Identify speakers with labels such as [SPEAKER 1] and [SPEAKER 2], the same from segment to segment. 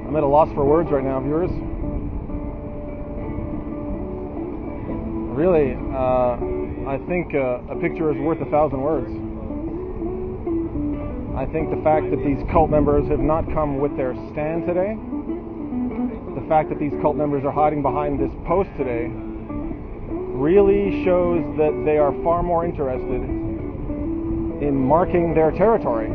[SPEAKER 1] I'm at a loss for words right now, viewers. Really, I think a picture is worth 1,000 words. I think the fact that these cult members have not come with their stand today, the fact that these cult members are hiding behind this post today, really shows that they are far more interested in marking their territory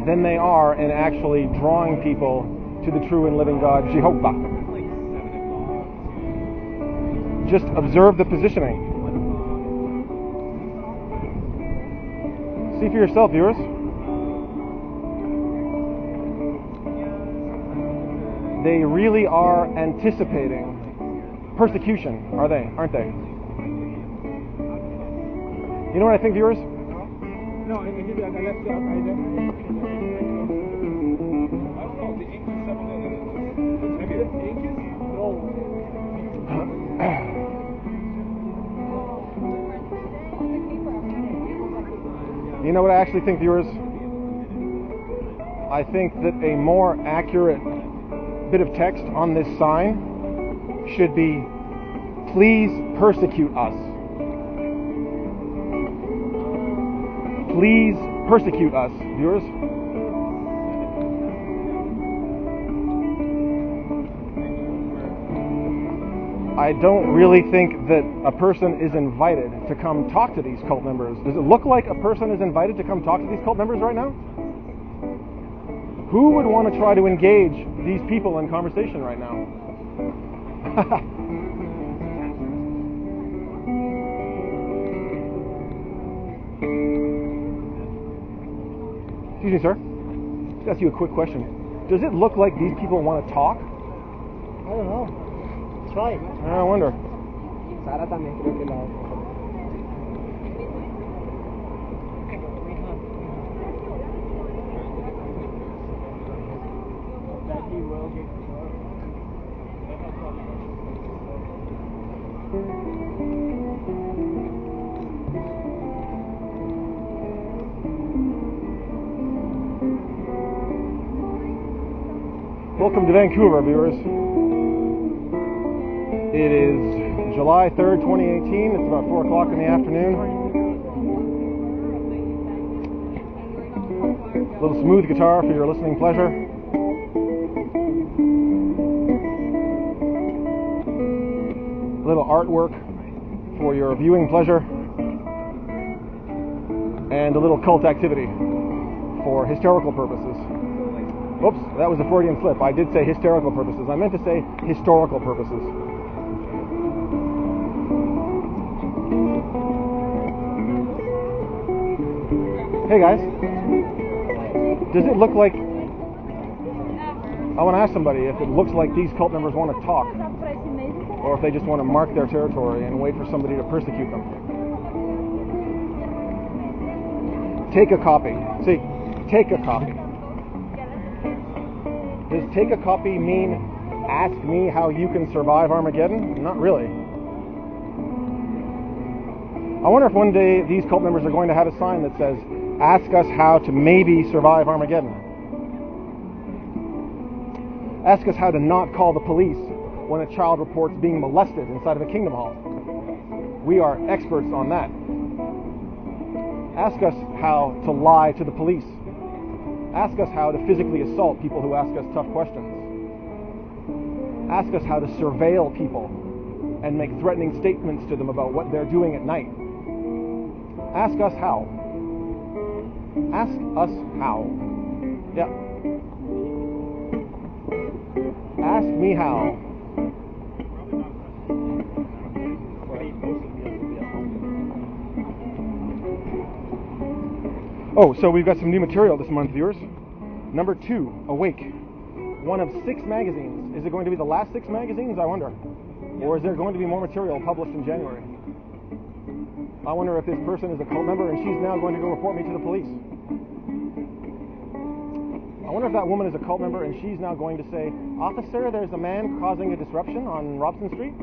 [SPEAKER 1] than they are in actually drawing people to the true and living God, Jehovah. Just observe the positioning. See for yourself, viewers. They really are anticipating persecution, aren't they? You know what I think, viewers?
[SPEAKER 2] No, I give you a
[SPEAKER 1] You know what I actually think, viewers? I think that a more accurate bit of text on this sign should be, please persecute us. Please persecute us, viewers. I don't really think that a person is invited to come talk to these cult members. Does it look like a person is invited to come talk to these cult members right now? Who would want to try to engage these people in conversation right now? Excuse me, sir. Just ask you a quick question. Does it look like these people want to talk?
[SPEAKER 2] I don't know. Try it.
[SPEAKER 1] I wonder.
[SPEAKER 2] Sara también creo que la
[SPEAKER 1] Welcome to Vancouver, viewers. It is July 3rd, 2018. It's about 4 o'clock in the afternoon. A little smooth guitar for your listening pleasure. A little artwork for your viewing pleasure. And a little cult activity for hysterical purposes. Oops, that was a Freudian slip. I did say hysterical purposes. I meant to say historical purposes. Hey guys, does it look like, I want to ask somebody if it looks like these cult members want to talk, or if they just want to mark their territory and wait for somebody to persecute them. Take a copy. See, take a copy. Does take a copy mean ask me how you can survive Armageddon? Not really. I wonder if one day these cult members are going to have a sign that says, ask us how to maybe survive Armageddon. Ask us how to not call the police when a child reports being molested inside of a kingdom hall. We are experts on that. Ask us how to lie to the police. Ask us how to physically assault people who ask us tough questions. Ask us how to surveil people and make threatening statements to them about what they're doing at night. Ask us how. Ask us how. Yeah. Ask me how. Oh, so we've got some new material this month, viewers. Number 2, Awake. One of 6 magazines. Is it going to be the last 6 magazines, I wonder? Or is there going to be more material published in January? I wonder if this person is a cult member and she's now going to go report me to the police. I wonder if that woman is a cult member and she's now going to say, Officer, there's a man causing a disruption on Robson Street?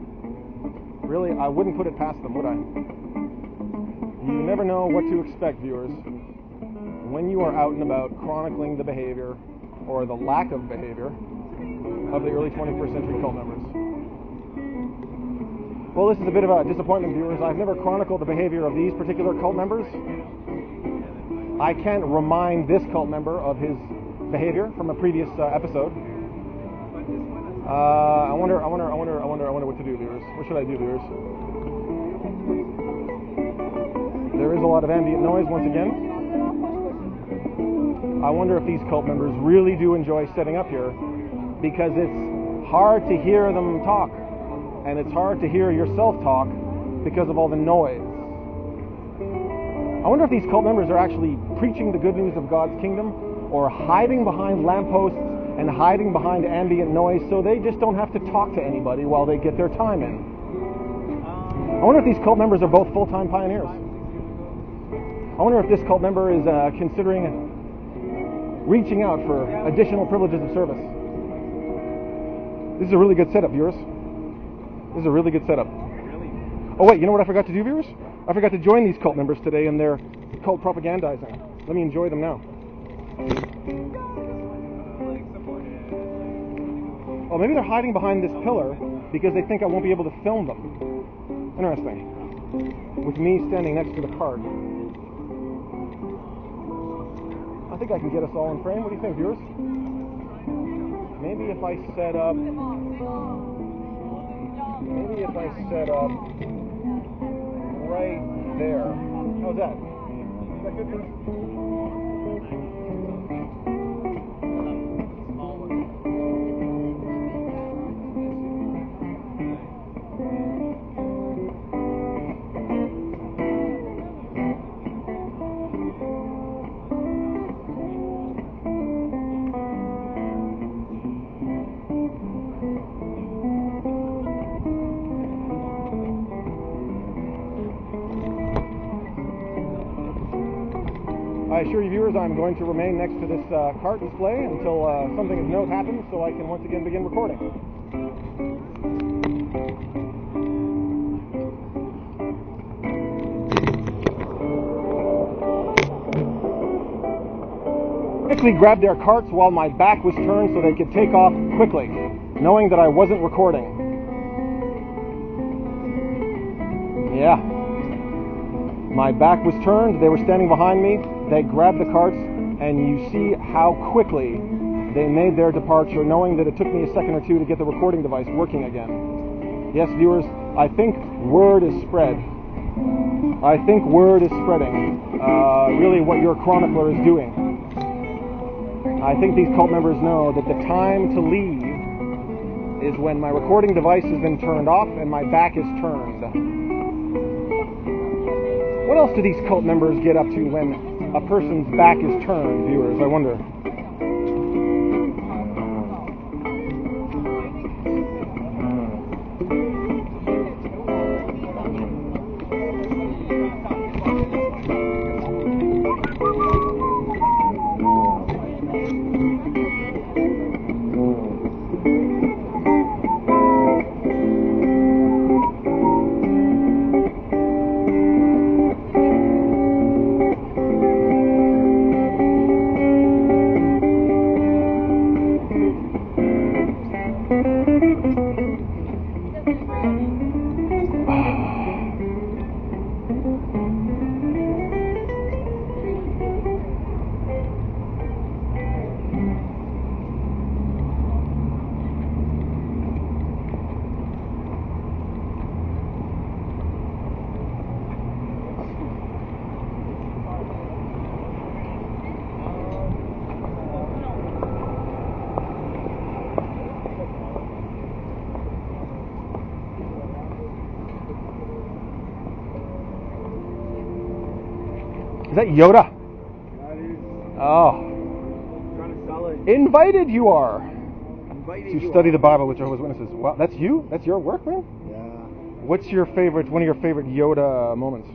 [SPEAKER 1] Really, I wouldn't put it past them, would I? You never know what to expect, viewers, when you are out and about chronicling the behavior or the lack of behavior of the early 21st century cult members. Well, this is a bit of a disappointment, viewers. I've never chronicled the behavior of these particular cult members. I can't remind this cult member of his behavior from a previous episode. I wonder what to do, viewers. What should I do, viewers? There is a lot of ambient noise once again. I wonder if these cult members really do enjoy setting up here, because it's hard to hear them talk, and it's hard to hear yourself talk because of all the noise. I wonder if these cult members are actually preaching the good news of God's kingdom, or hiding behind lampposts and hiding behind ambient noise so they just don't have to talk to anybody while they get their time in. I wonder if these cult members are both full-time pioneers. I wonder if this cult member is considering reaching out for additional privileges of service. This is a really good setup, viewers. This is a really good setup. Oh wait, you know what I forgot to do, viewers? I forgot to join these cult members today in their cult propagandizing. Let me enjoy them now. Oh, maybe they're hiding behind this pillar because they think I won't be able to film them. Interesting. With me standing next to the cart. I think I can get us all in frame. What do you think, viewers? Maybe if I set up right there. How's that? Is that good, viewers? I assure you, viewers, I'm going to remain next to this cart display until something of note happens, so I can once again begin recording. Quickly grabbed their carts while my back was turned so they could take off quickly, knowing that I wasn't recording. Yeah. My back was turned, they were standing behind me, they grabbed the carts, and you see how quickly they made their departure, knowing that it took me a second or two to get the recording device working again. Yes, viewers, I think word is spread. I think word is spreading, really what your chronicler is doing. I think these cult members know that the time to leave is when my recording device has been turned off and my back is turned. What else do these cult members get up to when a person's back is turned, viewers? I wonder. Is that Yoda?
[SPEAKER 2] That is.
[SPEAKER 1] Oh.
[SPEAKER 2] Trying to sell it.
[SPEAKER 1] Invited you are
[SPEAKER 2] Invited
[SPEAKER 1] to study the Bible with Jehovah's Witnesses. Wow, that's you? That's your work, man?
[SPEAKER 2] Yeah.
[SPEAKER 1] What's your favorite, one of your favorite Yoda moments?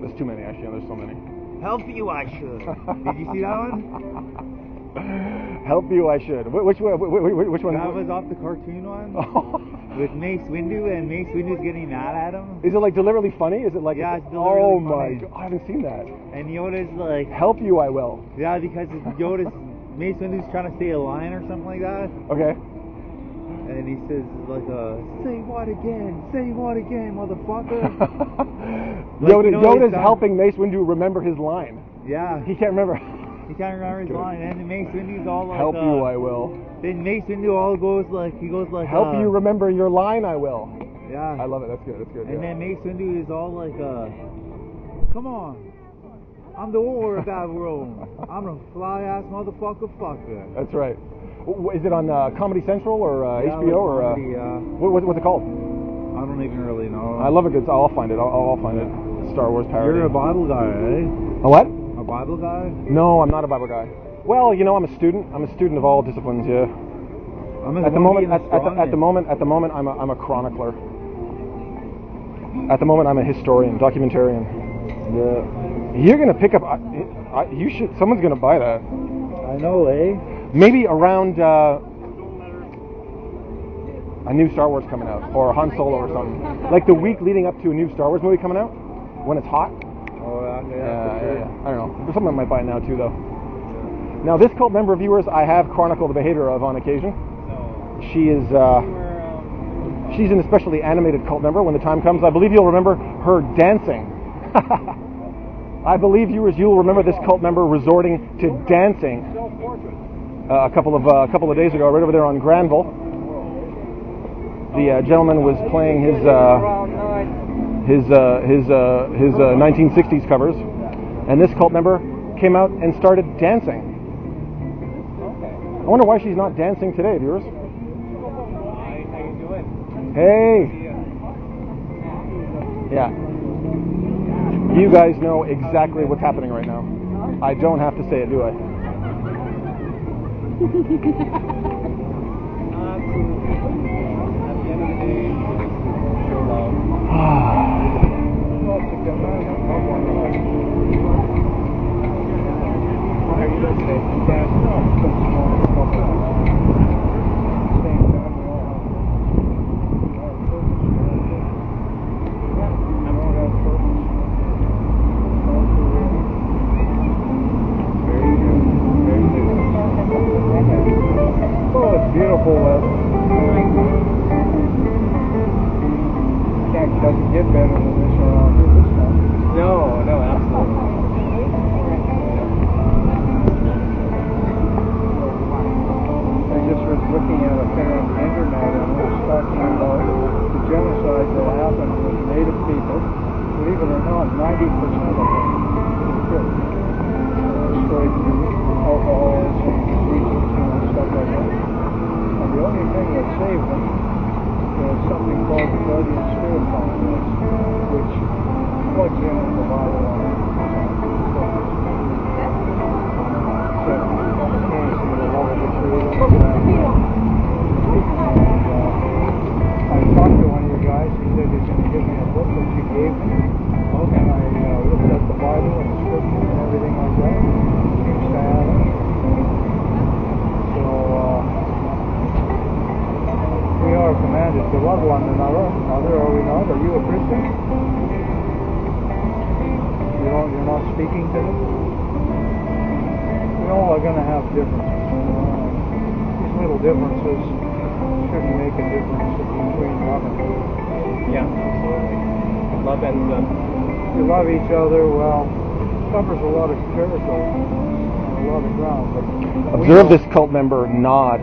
[SPEAKER 1] There's too many, actually. There's so many.
[SPEAKER 2] Help you, I should. Did you see that one?
[SPEAKER 1] Help you, I should. Which one? Which one?
[SPEAKER 2] That was off the cartoon one. With Mace Windu, and Mace Windu's getting mad at him.
[SPEAKER 1] Is it like deliberately funny? Is it like?
[SPEAKER 2] Yeah, it's deliberately
[SPEAKER 1] oh my
[SPEAKER 2] funny.
[SPEAKER 1] God, I haven't seen that.
[SPEAKER 2] And Yoda's like,
[SPEAKER 1] Help you, I will.
[SPEAKER 2] yeah, because Yoda's Mace Windu's trying to say a line or something like that,
[SPEAKER 1] Okay.
[SPEAKER 2] and he says like, say what again? Say what again, motherfucker? Like,
[SPEAKER 1] Yoda,
[SPEAKER 2] you know,
[SPEAKER 1] Yoda's
[SPEAKER 2] it's,
[SPEAKER 1] helping Mace Windu remember his line.
[SPEAKER 2] Yeah,
[SPEAKER 1] He can't remember.
[SPEAKER 2] he can't remember his
[SPEAKER 1] Good.
[SPEAKER 2] line, and then Mace Windu's all like,
[SPEAKER 1] Help you, I will.
[SPEAKER 2] Then Mace Windu all goes like, he goes like,
[SPEAKER 1] Help you remember your line, I will.
[SPEAKER 2] Yeah.
[SPEAKER 1] I love it. That's good. That's good.
[SPEAKER 2] And
[SPEAKER 1] yeah.
[SPEAKER 2] then Mace Windu is all like, come on, I'm the war of that world. I'm a fly-ass motherfucker fucker.
[SPEAKER 1] That's right. Is it on Comedy Central or
[SPEAKER 2] Yeah,
[SPEAKER 1] HBO or
[SPEAKER 2] comedy,
[SPEAKER 1] what's it called?
[SPEAKER 2] I don't even really know.
[SPEAKER 1] I love it. I'll find it. I'll find it. Star Wars parody.
[SPEAKER 2] You're a Bible guy, eh?
[SPEAKER 1] A what?
[SPEAKER 2] A Bible guy?
[SPEAKER 1] No, I'm not a Bible guy. Well, you know, I'm a student. I'm a student of all disciplines. Yeah. At the moment, I'm a chronicler. At the moment, I'm a historian, documentarian.
[SPEAKER 2] Yeah.
[SPEAKER 1] You're gonna pick up. You should. Someone's gonna buy that.
[SPEAKER 2] I know, eh?
[SPEAKER 1] Maybe around a new Star Wars coming out, or Han Solo or something. Like the week leading up to a new Star Wars movie coming out, when it's hot.
[SPEAKER 2] Oh, yeah, for sure.
[SPEAKER 1] I don't know. There's something I might buy now too, though. Now, this cult member, viewers, I have chronicled the behavior of on occasion. She is. She's an especially animated cult member when the time comes. I believe you'll remember her dancing. I believe, viewers, you'll remember this cult member resorting to dancing a couple of days ago, right over there on Granville. The gentleman was playing his 1960s covers, and this cult member came out and started dancing. I wonder why she's not dancing today, viewers. Hey. Yeah. You guys know exactly what's happening right now. I don't have to say it, do I?
[SPEAKER 2] Beautiful weather. Doesn't get better than this around here this time. No, absolutely. I just was looking at a thing on the internet and it was talking about the genocide that happened with Native people. Believe it or not, 90% of them were killed. Destroyed through alcoholism, diseases, stuff like that. And the only thing that saved them was something called the Guardian Spirit Complex, which plugs in at the bottom of it. So, you can't see the love of the creator. I talked to one of you guys. He said he's going to give me a book that you gave me. Okay. And I looked at the Bible and the scriptures and everything like that. It seems to have it. So, we are commanded to love one another, are we not? Are you a Christian? You're not speaking to them? We all are going to have differences. These little differences shouldn't make a difference between love and hate.
[SPEAKER 3] Yeah, absolutely. Love ends up.
[SPEAKER 2] You love each other, well, covers a lot of territory and a lot of ground. But
[SPEAKER 1] Observe this cult member nod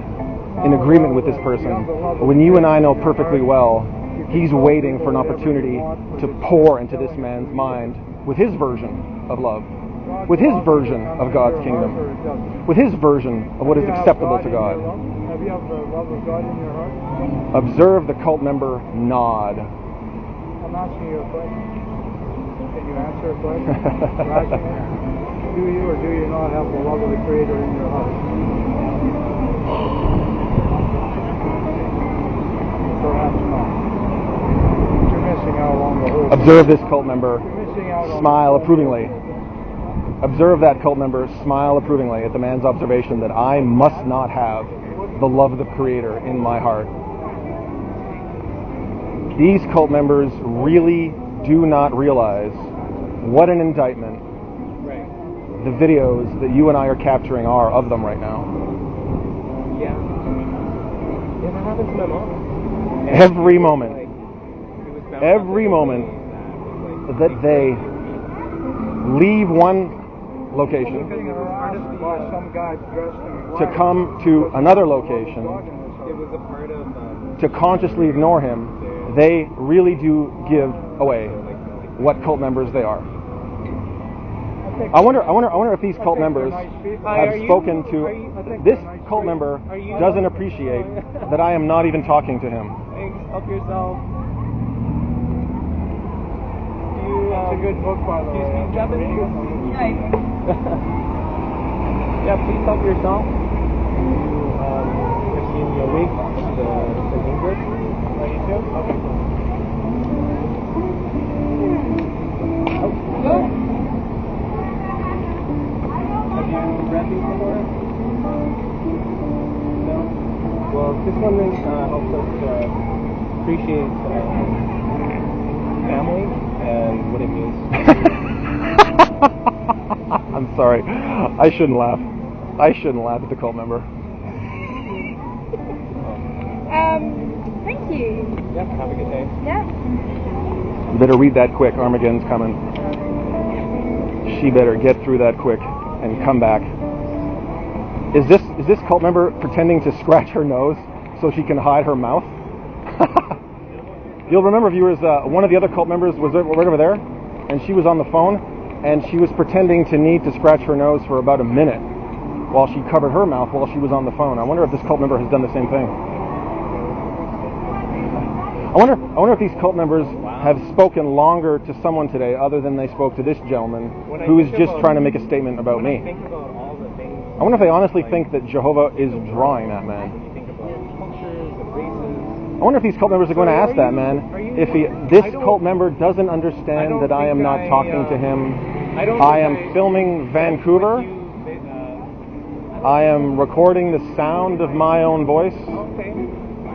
[SPEAKER 1] in agreement with this person. When you and I know perfectly well, he's waiting for an opportunity to pour into this man's mind with his version of love, with his version of God's kingdom, with his version of what is acceptable to God.
[SPEAKER 2] Have you have the love of God in your heart?
[SPEAKER 1] Observe the cult member nod.
[SPEAKER 2] I'm asking you a question. Can you answer a question? Do you or do you not have the love of the Creator in your heart? Perhaps not. You're missing out on the whole thing.
[SPEAKER 1] Observe this cult member
[SPEAKER 2] You're missing out on
[SPEAKER 1] smile approvingly. Observe that cult member smile approvingly at the man's observation that I must not have the love of the Creator in my heart. These cult members really do not realize what an indictment the videos that you and I are capturing are of them right now.
[SPEAKER 3] Yeah. Yeah, that happens to my mom.
[SPEAKER 1] Every moment that they leave one location to come to another location to consciously ignore him, they really do give away what cult members they are. I wonder if these cult members have spoken to this cult member doesn't appreciate that I am not even talking to him.
[SPEAKER 3] Thanks. Help yourself.
[SPEAKER 2] It's a good book, by the way.
[SPEAKER 3] Do you speak Japanese?
[SPEAKER 4] Yeah.
[SPEAKER 3] Yeah, please help yourself. Have seen your week, the English on YouTube. Okay. Oh. Have you read these before? No? Well, this one helps us appreciate family and what it means.
[SPEAKER 1] I'm sorry. I shouldn't laugh. I shouldn't laugh at the cult member.
[SPEAKER 4] Thank you.
[SPEAKER 3] Yeah, have a good day.
[SPEAKER 4] Yeah.
[SPEAKER 1] You better read that quick. Armageddon's coming. She better get through that quick and come back. Is this cult member pretending to scratch her nose so she can hide her mouth? You'll remember, viewers, one of the other cult members was right over there, and she was on the phone, and she was pretending to need to scratch her nose for about a minute while she covered her mouth while she was on the phone. I wonder if this cult member has done the same thing. I wonder if these cult members have spoken longer to someone today other than they spoke to this gentleman who is just trying to make a statement about me. I wonder if they honestly think that Jehovah is drawing that man. I wonder if these cult members are going to ask that man if this cult member doesn't understand that I am not talking to him. I am filming Vancouver. I am recording the sound of my own voice.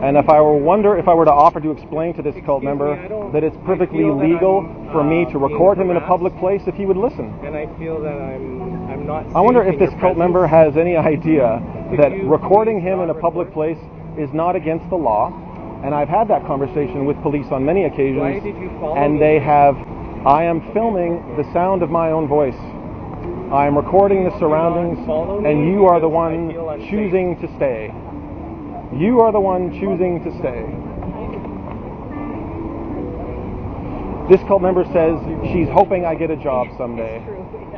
[SPEAKER 1] And if I were to offer to explain to this cult member that it's perfectly legal for me to record him in a public place if he would listen.
[SPEAKER 3] And I feel that I'm not.
[SPEAKER 1] I wonder if this cult member has any idea that recording him in a public place is not against the law. And I've had that conversation with police on many occasions.
[SPEAKER 3] Why did you follow
[SPEAKER 1] and
[SPEAKER 3] me?
[SPEAKER 1] they have. I am filming the sound of my own voice. I am recording the surroundings, and you are the one choosing to stay. You are the one choosing to stay. This cult member says she's hoping I get a job someday.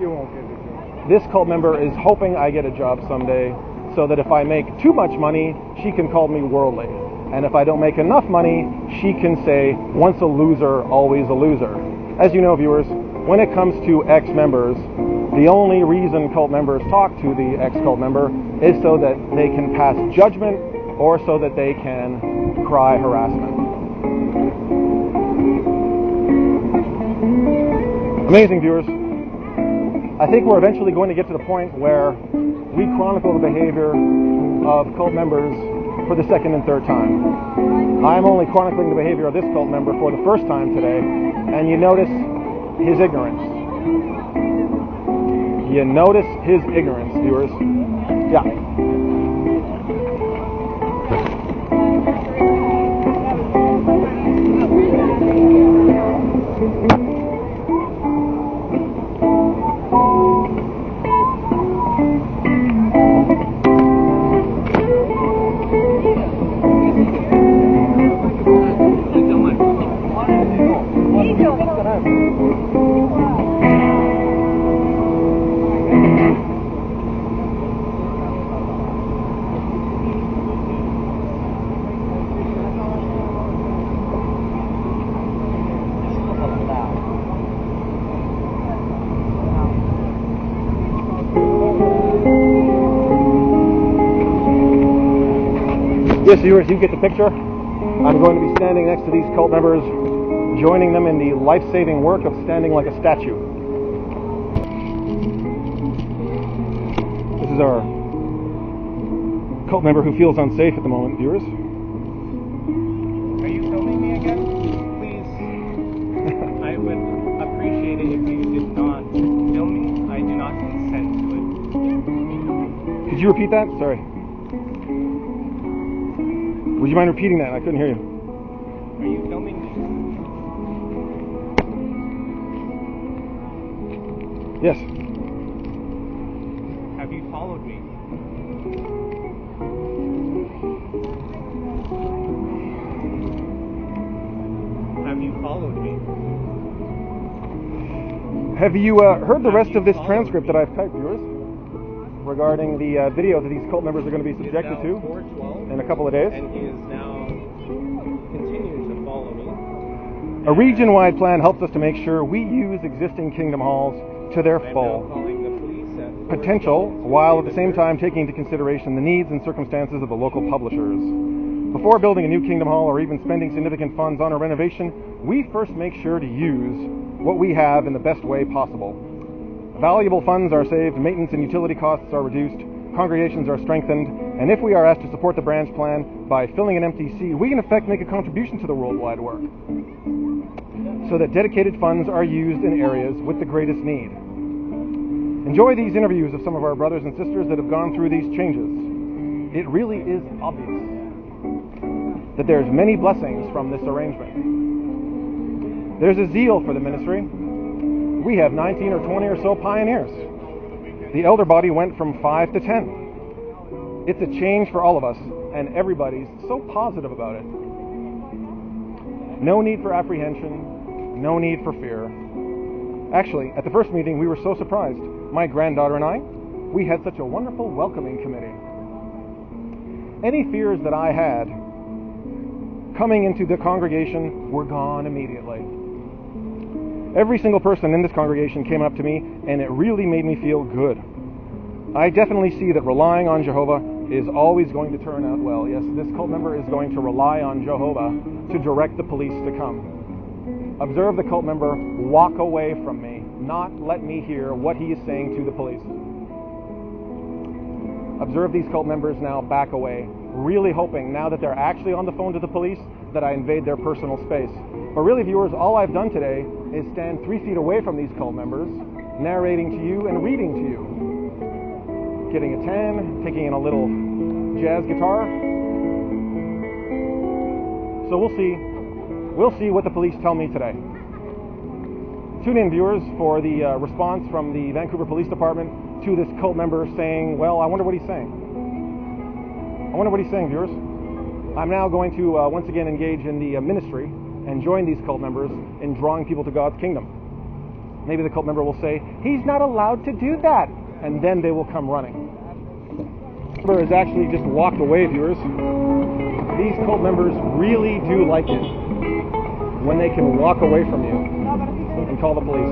[SPEAKER 2] You won't get a job.
[SPEAKER 1] This cult member is hoping I get a job someday so that if I make too much money, she can call me worldly. And if I don't make enough money, she can say, once a loser, always a loser. As you know, viewers, when it comes to ex-members, the only reason cult members talk to the ex-cult member is so that they can pass judgment or so that they can cry harassment. Amazing, viewers. I think we're eventually going to get to the point where we chronicle the behavior of cult members for the second and third time. I'm only chronicling the behavior of this cult member for the first time today, and you notice his ignorance. You notice his ignorance, viewers. Yeah. Yes, viewers, you get the picture. I'm going to be standing next to these cult members, joining them in the life-saving work of standing like a statue. This is our cult member who feels unsafe at the moment, viewers.
[SPEAKER 3] Are you filming me again? Please. I would appreciate it if you did not film me. I do not consent to it.
[SPEAKER 1] Could you repeat that? Sorry. Would you mind repeating that? I couldn't hear you.
[SPEAKER 3] Are you filming me?
[SPEAKER 1] Yes.
[SPEAKER 3] Have you followed me? Have you followed me?
[SPEAKER 1] Have you heard the rest of this transcript that I've typed, viewers? Regarding the video that these cult members are going to be subjected to in a couple of days.
[SPEAKER 3] And he is now continuing to follow me.
[SPEAKER 1] A region-wide plan helps us to make sure we use existing kingdom halls to their full potential, while at the same time taking into consideration the needs and circumstances of the local publishers. Before building a new kingdom hall or even spending significant funds on a renovation, we first make sure to use what we have in the best way possible. Valuable funds are saved, maintenance and utility costs are reduced, congregations are strengthened, and if we are asked to support the branch plan by filling an empty seat, we in effect make a contribution to the worldwide work, so that dedicated funds are used in areas with the greatest need. Enjoy these interviews of some of our brothers and sisters that have gone through these changes. It really is obvious that there's many blessings from this arrangement. There's a zeal for the ministry. We have 19 or 20 or so pioneers. The elder body went from 5 to 10. It's a change for all of us, and everybody's so positive about it. No need for apprehension, no need for fear. Actually, at the first meeting, we were so surprised. My granddaughter and I, we had such a wonderful welcoming committee. Any fears that I had coming into the congregation were gone immediately. Every single person in this congregation came up to me, and it really made me feel good. I definitely see that relying on Jehovah is always going to turn out well. Yes, this cult member is going to rely on Jehovah to direct the police to come. Observe the cult member walk away from me, not let me hear what he is saying to the police. Observe these cult members now back away, really hoping now that they're actually on the phone to the police that I invade their personal space. But really, viewers, all I've done today is stand 3 feet away from these cult members, narrating to you and reading to you. Getting a tan, taking in a little jazz guitar. So we'll see. We'll see what the police tell me today. Tune in, viewers, for the response from the Vancouver Police Department to this cult member saying, well, I wonder what he's saying. I wonder what he's saying, viewers. I'm now going to once again engage in the ministry and join these cult members in drawing people to God's kingdom. Maybe the cult member will say, he's not allowed to do that, and then they will come running. The member has actually just walked away, viewers. These cult members really do like it when they can walk away from you and call the police.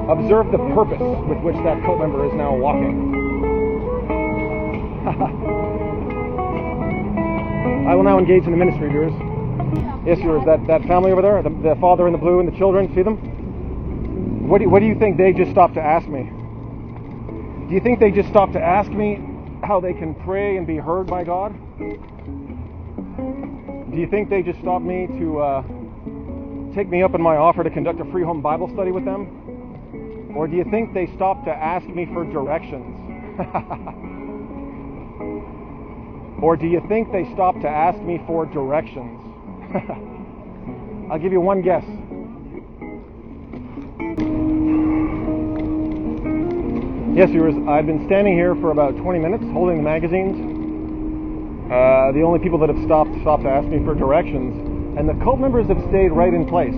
[SPEAKER 1] Observe the purpose with which that cult member is now walking. I will now engage in the ministry, viewers. Yes, viewers, that family over there, the father in the blue and the children, see them? What do you think they just stopped to ask me? Do you think they just stopped to ask me how they can pray and be heard by God? Do you think they just stopped me to take me up on my offer to conduct a free home Bible study with them? Or do you think they stopped to ask me for directions? Or do you think they stopped to ask me for directions? I'll give you one guess. Yes, viewers, I've been standing here for about 20 minutes holding the magazines. The only people that have stopped to ask me for directions, and the cult members have stayed right in place.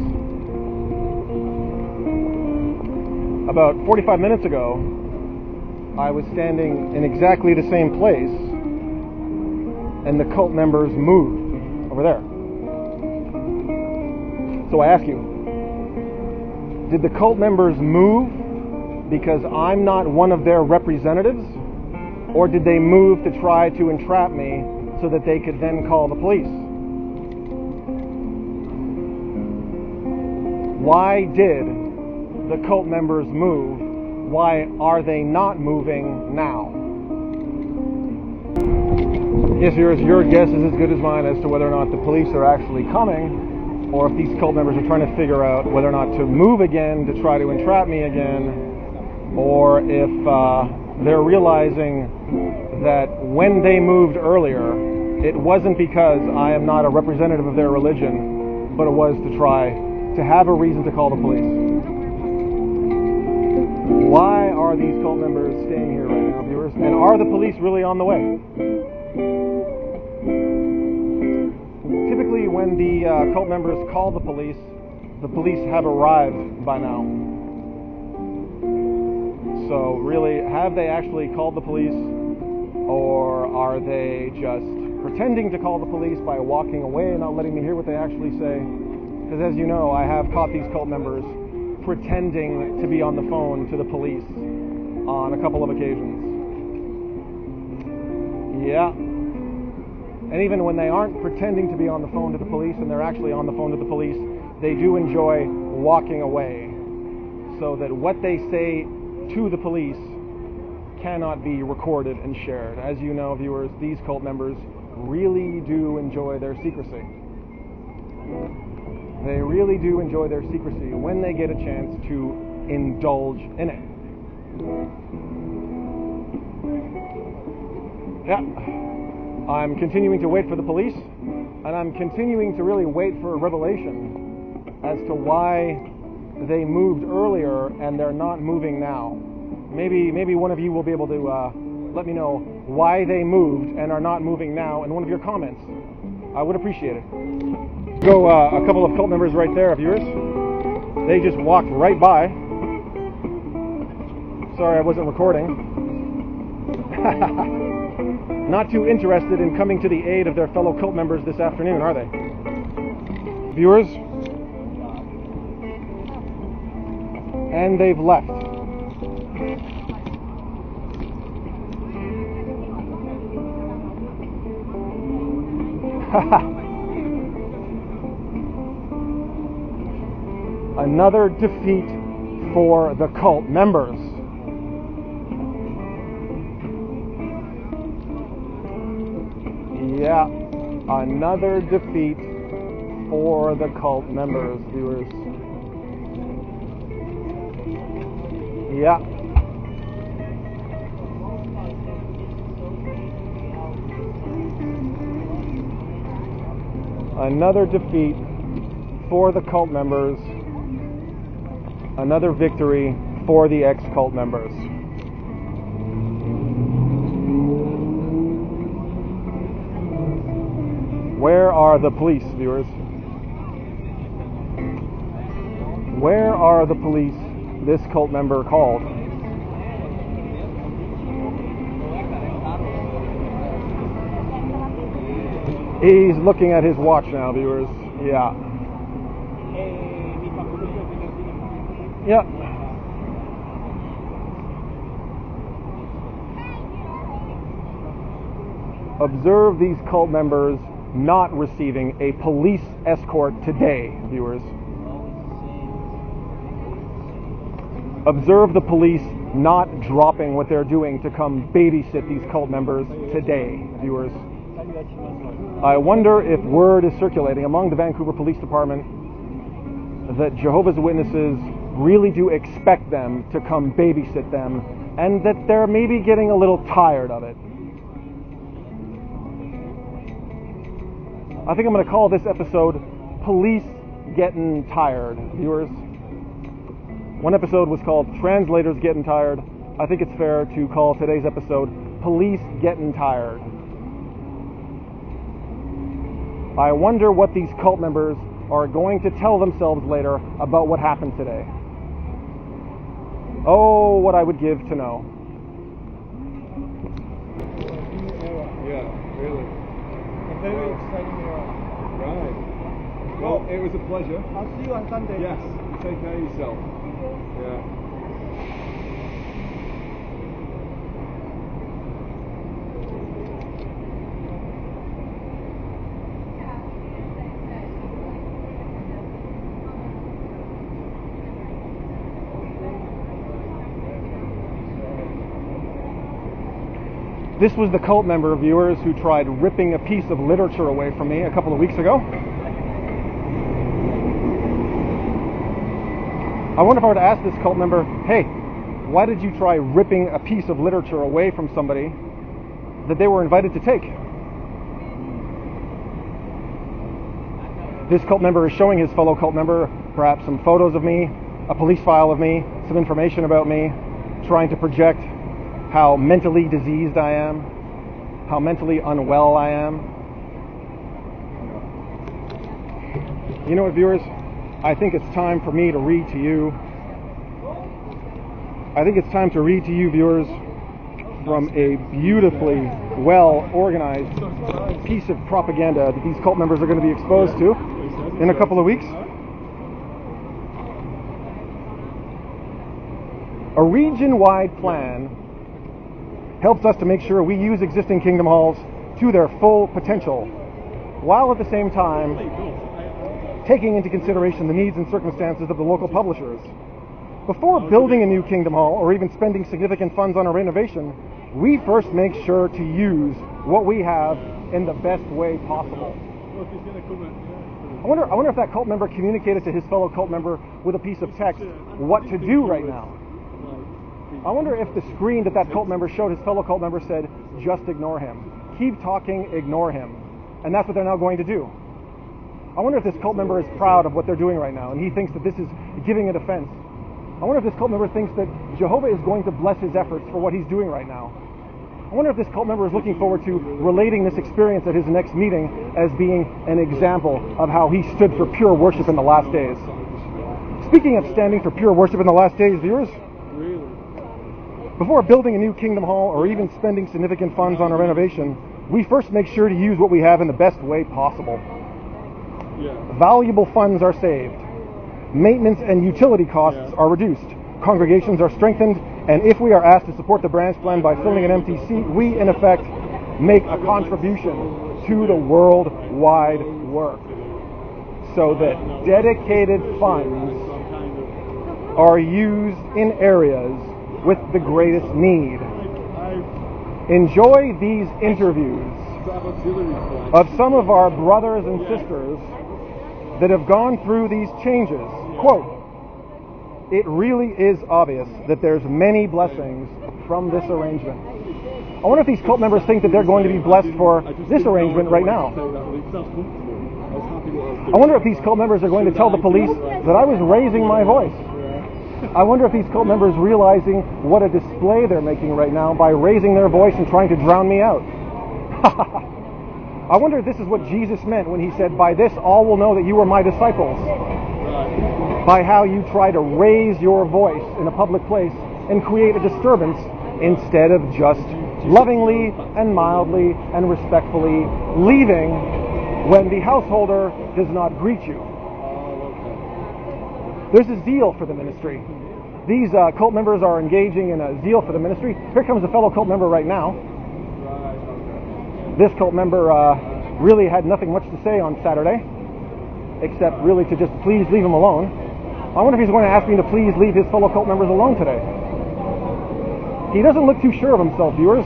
[SPEAKER 1] About 45 minutes ago, I was standing in exactly the same place, and the cult members moved over there. So I ask you, did the cult members move because I'm not one of their representatives? Or did they move to try to entrap me so that they could then call the police? Why did the cult members move? Why are they not moving now? Yes, viewers, your guess is as good as mine as to whether or not the police are actually coming, or if these cult members are trying to figure out whether or not to move again to try to entrap me again, or if they're realizing that when they moved earlier, it wasn't because I am not a representative of their religion, but it was to try to have a reason to call the police. Why are these cult members staying here right now, viewers? And are the police really on the way? Typically, when the cult members call the police have arrived by now. So really, have they actually called the police, or are they just pretending to call the police by walking away and not letting me hear what they actually say? Because as you know, I have caught these cult members pretending to be on the phone to the police on a couple of occasions. Yeah. And even when they aren't pretending to be on the phone to the police and they're actually on the phone to the police, they do enjoy walking away so that what they say to the police cannot be recorded and shared. As you know, viewers, these cult members really do enjoy their secrecy. They really do enjoy their secrecy when they get a chance to indulge in it. Yeah. I'm continuing to wait for the police, and I'm continuing to really wait for a revelation as to why they moved earlier and they're not moving now. Maybe one of you will be able to let me know why they moved and are not moving now in one of your comments. I would appreciate it. Go a couple of cult members right there, viewers. They just walked right by. Sorry, I wasn't recording. Not too interested in coming to the aid of their fellow cult members this afternoon, are they? Viewers? And they've left. Another defeat for the cult members. Yeah, another defeat for the cult members, viewers. Yeah. Another defeat for the cult members. Another victory for the ex-cult members. Where are the police, viewers? Where are the police this cult member called? He's looking at his watch now, viewers. Yeah. Yeah. Observe these cult members not receiving a police escort today, viewers. Observe the police not dropping what they're doing to come babysit these cult members today, viewers. I wonder if word is circulating among the Vancouver Police Department that Jehovah's Witnesses really do expect them to come babysit them, and that they're maybe getting a little tired of it. I think I'm going to call this episode Police Gettin' Tired, viewers. One episode was called Translators Getting Tired. I think it's fair to call today's episode Police Getting Tired. I wonder what these cult members are going to tell themselves later about what happened today. Oh, what I would give to know.
[SPEAKER 5] Yeah, really.
[SPEAKER 2] A very exciting era.
[SPEAKER 5] Right. Well, it was a pleasure.
[SPEAKER 2] I'll see you on Sunday.
[SPEAKER 5] Yes, you take care of yourself. Yeah.
[SPEAKER 1] This was the cult member, viewers, who tried ripping a piece of literature away from me a couple of weeks ago. I wonder if I were to ask this cult member, hey, why did you try ripping a piece of literature away from somebody that they were invited to take? This cult member is showing his fellow cult member perhaps some photos of me, a police file of me, some information about me, trying to project how mentally diseased I am, how mentally unwell I am. You know what, viewers? I think it's time for me to read to you. I think it's time to read to you, viewers, from a beautifully well-organized piece of propaganda that these cult members are going to be exposed to in a couple of weeks. A region-wide plan helps us to make sure we use existing kingdom halls to their full potential, while at the same time taking into consideration the needs and circumstances of the local publishers. Before building a new kingdom hall or even spending significant funds on a renovation, we first make sure to use what we have in the best way possible. I wonder if that cult member communicated to his fellow cult member with a piece of text what to do right now. I wonder if the screen that cult member showed his fellow cult member said, just ignore him. Keep talking, ignore him. And that's what they're now going to do. I wonder if this cult member is proud of what they're doing right now, and he thinks that this is giving it offense. I wonder if this cult member thinks that Jehovah is going to bless his efforts for what he's doing right now. I wonder if this cult member is looking forward to relating this experience at his next meeting as being an example of how he stood for pure worship in the last days. Speaking of standing for pure worship in the last days, viewers, before building a new kingdom hall or even spending significant funds on a renovation, we first make sure to use what we have in the best way possible. Valuable funds are saved. Maintenance and utility costs are reduced. Congregations are strengthened, and if we are asked to support the branch plan by filling an empty seat, we in effect make a contribution to the worldwide work, so that dedicated funds are used in areas with the greatest need. Enjoy these interviews of some of our brothers and sisters that have gone through these changes. Quote, "It really is obvious that there's many blessings from this arrangement." I wonder if these cult members think that they're going to be blessed for this arrangement right now. I wonder if these cult members are going to tell the police that I was raising my voice. I wonder if these cult members realizing what a display they're making right now by raising their voice and trying to drown me out. I wonder if this is what Jesus meant when he said, "By this all will know that you are my disciples." By how you try to raise your voice in a public place and create a disturbance instead of just lovingly and mildly and respectfully leaving when the householder does not greet you. There's a zeal for the ministry. These cult members are engaging in a zeal for the ministry. Here comes a fellow cult member right now. This cult member really had nothing much to say on Saturday, except really to just please leave him alone. I wonder if he's going to ask me to please leave his fellow cult members alone today. He doesn't look too sure of himself, viewers.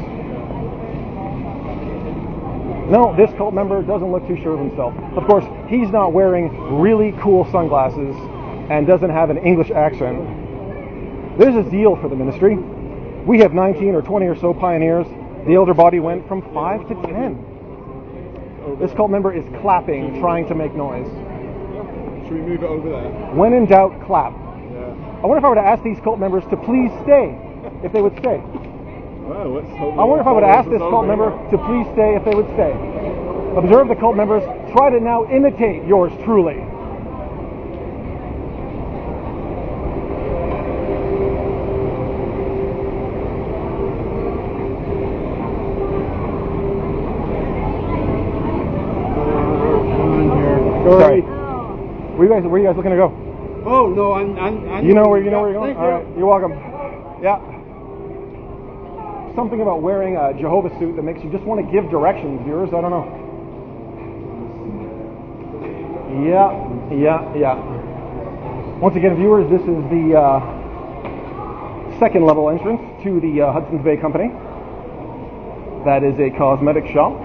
[SPEAKER 1] No, this cult member doesn't look too sure of himself. Of course, he's not wearing really cool sunglasses and doesn't have an English accent. There's a zeal for the ministry. We have 19 or 20 or so pioneers. The elder body went from 5 to 10. This cult member is clapping, trying to make noise.
[SPEAKER 5] Should we move it over there?
[SPEAKER 1] When in doubt, clap.
[SPEAKER 5] Yeah.
[SPEAKER 1] I wonder if I were to ask these cult members to please stay, if they would stay.
[SPEAKER 5] Well, let's hope.
[SPEAKER 1] I wonder if I would ask this cult member to please stay, if they would stay. Observe the cult members. Try to now imitate yours truly. Sorry. Where you guys looking to go?
[SPEAKER 2] Oh no, I'm.
[SPEAKER 1] You know where you're going?
[SPEAKER 2] Thank
[SPEAKER 1] All right, you're welcome. Yeah. Something about wearing a Jehovah's suit that makes you just want to give directions, viewers. I don't know. Yeah. Once again, viewers, this is the second level entrance to the Hudson's Bay Company. That is a cosmetic shop.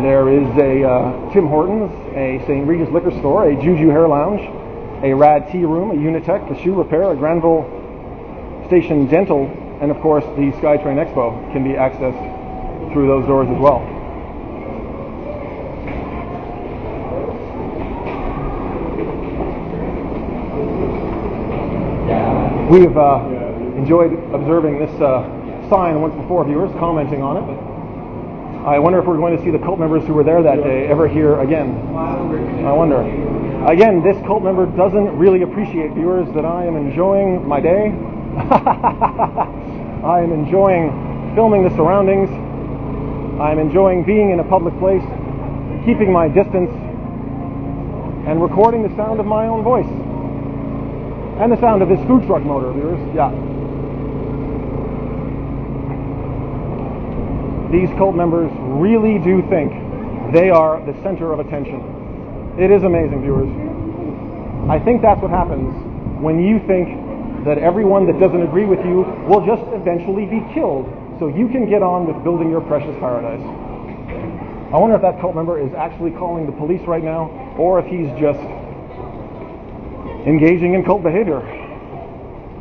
[SPEAKER 1] There is a Tim Hortons, a St. Regis liquor store, a Juju hair lounge, a Rad tea room, a Unitech, a shoe repair, a Granville Station dental, and of course the SkyTrain Expo can be accessed through those doors as well. We have enjoyed observing this sign once before, viewers, commenting on it. I wonder if we're going to see the cult members who were there that day ever here again. I wonder. Again, this cult member doesn't really appreciate, viewers, that I am enjoying my day. I am enjoying filming the surroundings. I am enjoying being in a public place, keeping my distance, and recording the sound of my own voice. And the sound of this food truck motor, viewers. Yeah. These cult members really do think they are the center of attention. It is amazing, viewers. I think that's what happens when you think that everyone that doesn't agree with you will just eventually be killed so you can get on with building your precious paradise. I wonder if that cult member is actually calling the police right now, or if he's just engaging in cult behavior.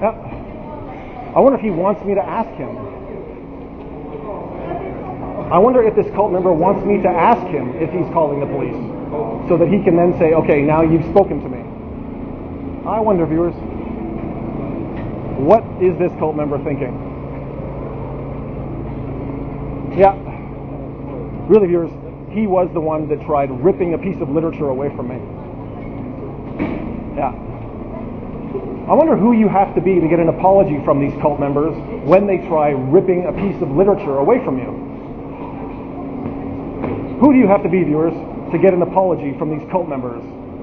[SPEAKER 1] I wonder if he wants me to ask him. I wonder if this cult member wants me to ask him if he's calling the police, so that he can then say, okay, now you've spoken to me. I wonder, viewers, what is this cult member thinking? Yeah, really, viewers, he was the one that tried ripping a piece of literature away from me. Yeah. I wonder who you have to be to get an apology from these cult members when they try ripping a piece of literature away from you. Who do you have to be, viewers, to get an apology from these cult members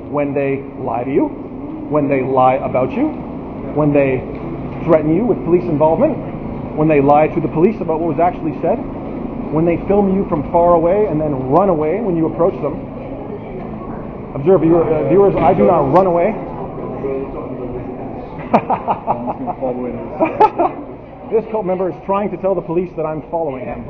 [SPEAKER 1] when they lie to you, when they lie about you, when they threaten you with police involvement, when they lie to the police about what was actually said, when they film you from far away and then run away when you approach them? Observe, viewers, I do not run away. This cult member is trying to tell the police that I'm following him.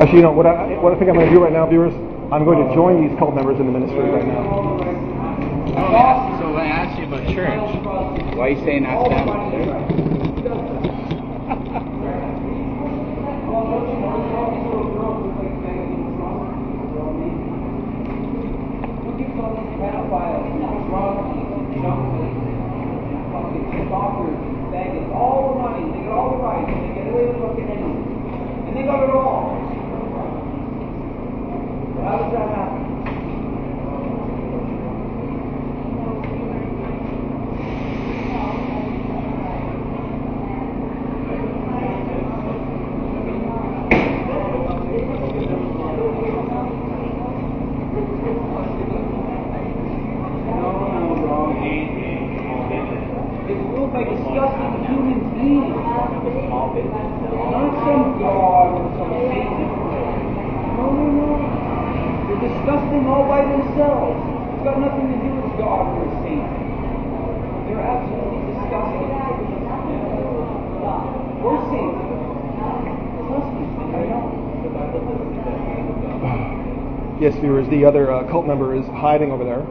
[SPEAKER 1] Actually, you know what I think I'm going to do right now, viewers? I'm going to join these cult members in the ministry right now.
[SPEAKER 6] So when I asked you about church, why are you saying ask them?
[SPEAKER 7] All the money, they get all the rights, they get away with fucking anything. And they got it all. How does that happen? by disgusting human beings. Not some God or some Satan. No. They're disgusting all by themselves. It's got nothing to do with God or Satan. They're absolutely disgusting. Or Satan. Trust me, I know.
[SPEAKER 1] Yes, viewers, the other cult member is hiding over there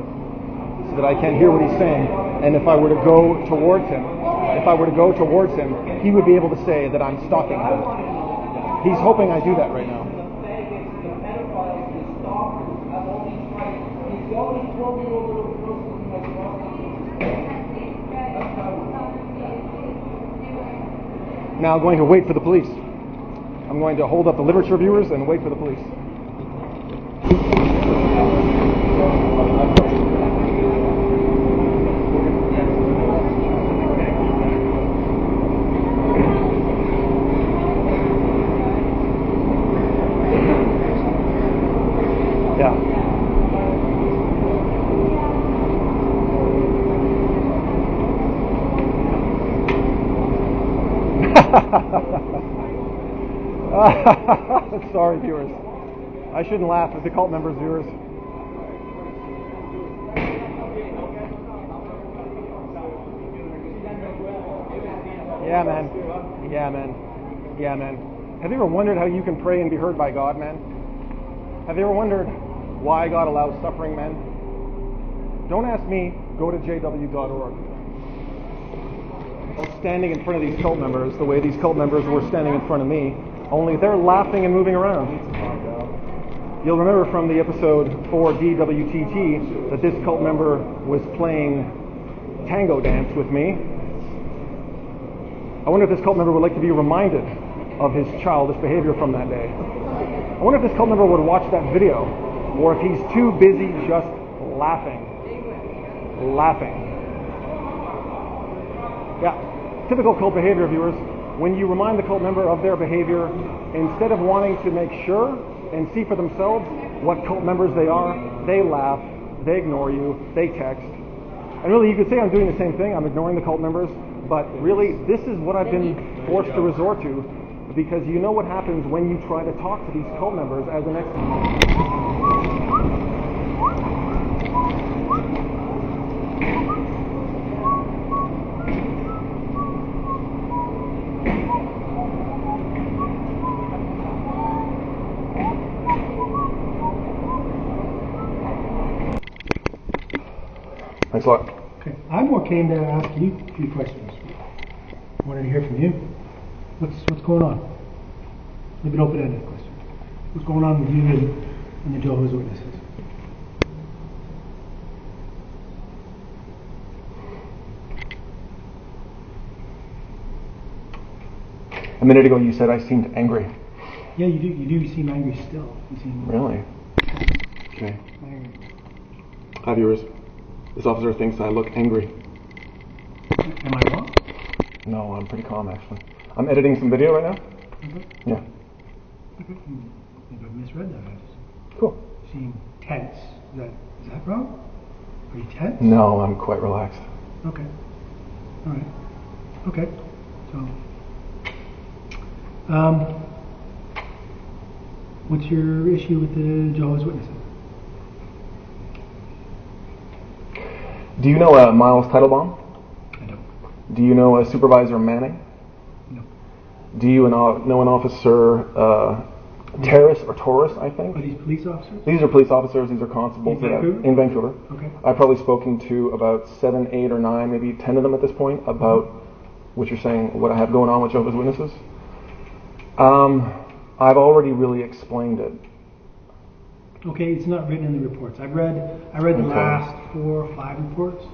[SPEAKER 1] so that I can't hear what he's saying. And if I were to go towards him, he would be able to say that I'm stalking him. He's hoping I do that right now. Now I'm going to wait for the police. I'm going to hold up the literature, viewers, and wait for the police. Yeah. Sorry, viewers. I shouldn't laugh at the cult members, viewers. Yeah, man. Have you ever wondered how you can pray and be heard by God, man? Have you ever wondered why God allows suffering, man? Don't ask me. Go to jw.org. Standing in front of these cult members, the way these cult members were standing in front of me, only they're laughing and moving around. You'll remember from the episode 4 DWTT that this cult member was playing tango dance with me. I wonder if this cult member would like to be reminded of his childish behavior from that day. I wonder if this cult member would watch that video, or if he's too busy just laughing. Yeah, typical cult behavior, viewers. When you remind the cult member of their behavior, instead of wanting to make sure and see for themselves what cult members they are, they laugh, they ignore you, they text. And really, you could say I'm doing the same thing, I'm ignoring the cult members, but really, this is what I've been forced to resort to, because you know what happens when you try to talk to these cult members as an Thanks a lot.
[SPEAKER 8] Okay. I'm more keen to ask you a few questions. I wanted to hear from you. What's going on? Leave it open-ended question. What's going on with you and the Jehovah's Witnesses?
[SPEAKER 1] A minute ago you said I seemed angry.
[SPEAKER 8] Yeah, you do. You seem angry still. You seem
[SPEAKER 1] Really? Okay.
[SPEAKER 8] angry.
[SPEAKER 1] Hi, viewers. This officer thinks I look angry.
[SPEAKER 8] Am I wrong?
[SPEAKER 1] No, I'm pretty calm, actually. I'm editing some video right now.
[SPEAKER 8] Okay.
[SPEAKER 1] Yeah.
[SPEAKER 8] Okay. Maybe I've misread that.
[SPEAKER 1] Cool.
[SPEAKER 8] You seem tense. Is that wrong? Are you tense?
[SPEAKER 1] No, I'm quite relaxed.
[SPEAKER 8] Okay. All right. Okay. So, what's your issue with the Jehovah's Witnesses?
[SPEAKER 1] Do you know Miles Teitelbaum?
[SPEAKER 8] I don't.
[SPEAKER 1] Do you know Supervisor Manning?
[SPEAKER 8] No.
[SPEAKER 1] Do you know an officer, Terrace or Taurus, I think?
[SPEAKER 8] Are these police officers?
[SPEAKER 1] These are police officers, these are constables in Vancouver.
[SPEAKER 8] Okay.
[SPEAKER 1] I've probably spoken to about 7, 8, or 9, maybe 10 of them at this point about what you're saying, what I have going on with Jehovah's Witnesses. I've already really explained it.
[SPEAKER 8] Okay, it's not written in the reports. I read the last 4 or 5 reports.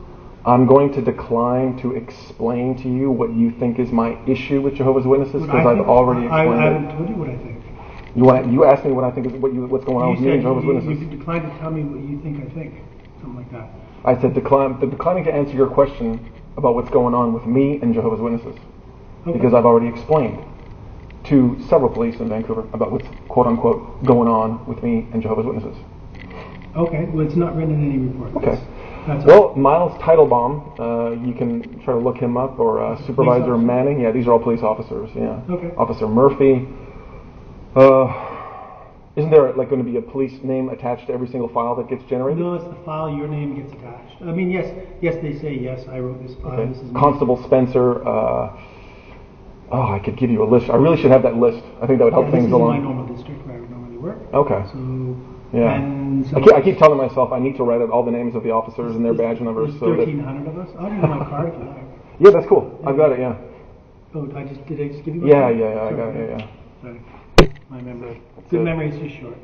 [SPEAKER 1] I'm going to decline to explain to you what you think is my issue with Jehovah's Witnesses because I've already explained
[SPEAKER 8] I
[SPEAKER 1] it.
[SPEAKER 8] haven't told you what I think.
[SPEAKER 1] You asked me what I think is what's going on with me and Jehovah's Witnesses.
[SPEAKER 8] You declined to tell me what you think I think, something like that.
[SPEAKER 1] I said declining to answer your question about what's going on with me and Jehovah's Witnesses because I've already explained to several police in Vancouver about what's quote-unquote going on with me and Jehovah's Witnesses.
[SPEAKER 8] Okay, well it's not written in any report.
[SPEAKER 1] Okay.
[SPEAKER 8] That's
[SPEAKER 1] Well, Miles Teitelbaum, you can try to look him up, or Supervisor
[SPEAKER 8] officer?
[SPEAKER 1] Manning. Yeah, these are all police officers. Yeah.
[SPEAKER 8] Okay.
[SPEAKER 1] Officer Murphy. Isn't there like going to be a police name attached to every single file that gets generated?
[SPEAKER 8] No, it's the file. Your name gets attached. I mean, yes, they say yes. I wrote this file.
[SPEAKER 1] Okay.
[SPEAKER 8] This is me.
[SPEAKER 1] Constable Spencer. I could give you a list. I really should have that list. I think that would help
[SPEAKER 8] Yeah,
[SPEAKER 1] things
[SPEAKER 8] this is
[SPEAKER 1] along.
[SPEAKER 8] my normal district where I would normally work.
[SPEAKER 1] Okay.
[SPEAKER 8] So,
[SPEAKER 1] Yeah.
[SPEAKER 8] and so
[SPEAKER 1] I keep telling myself I need to write out all the names of the officers and their badge numbers.
[SPEAKER 8] There's
[SPEAKER 1] So that,
[SPEAKER 8] 1,300 of us. I'll give you my card if you like.
[SPEAKER 1] yeah, that's cool. I've got it. Yeah.
[SPEAKER 8] Oh, did I just give you my
[SPEAKER 1] Yeah,
[SPEAKER 8] card?
[SPEAKER 1] yeah, I
[SPEAKER 8] Sorry.
[SPEAKER 1] got it. Yeah.
[SPEAKER 8] Sorry. My memory.
[SPEAKER 1] That's
[SPEAKER 8] Good
[SPEAKER 1] it.
[SPEAKER 8] memory is too short.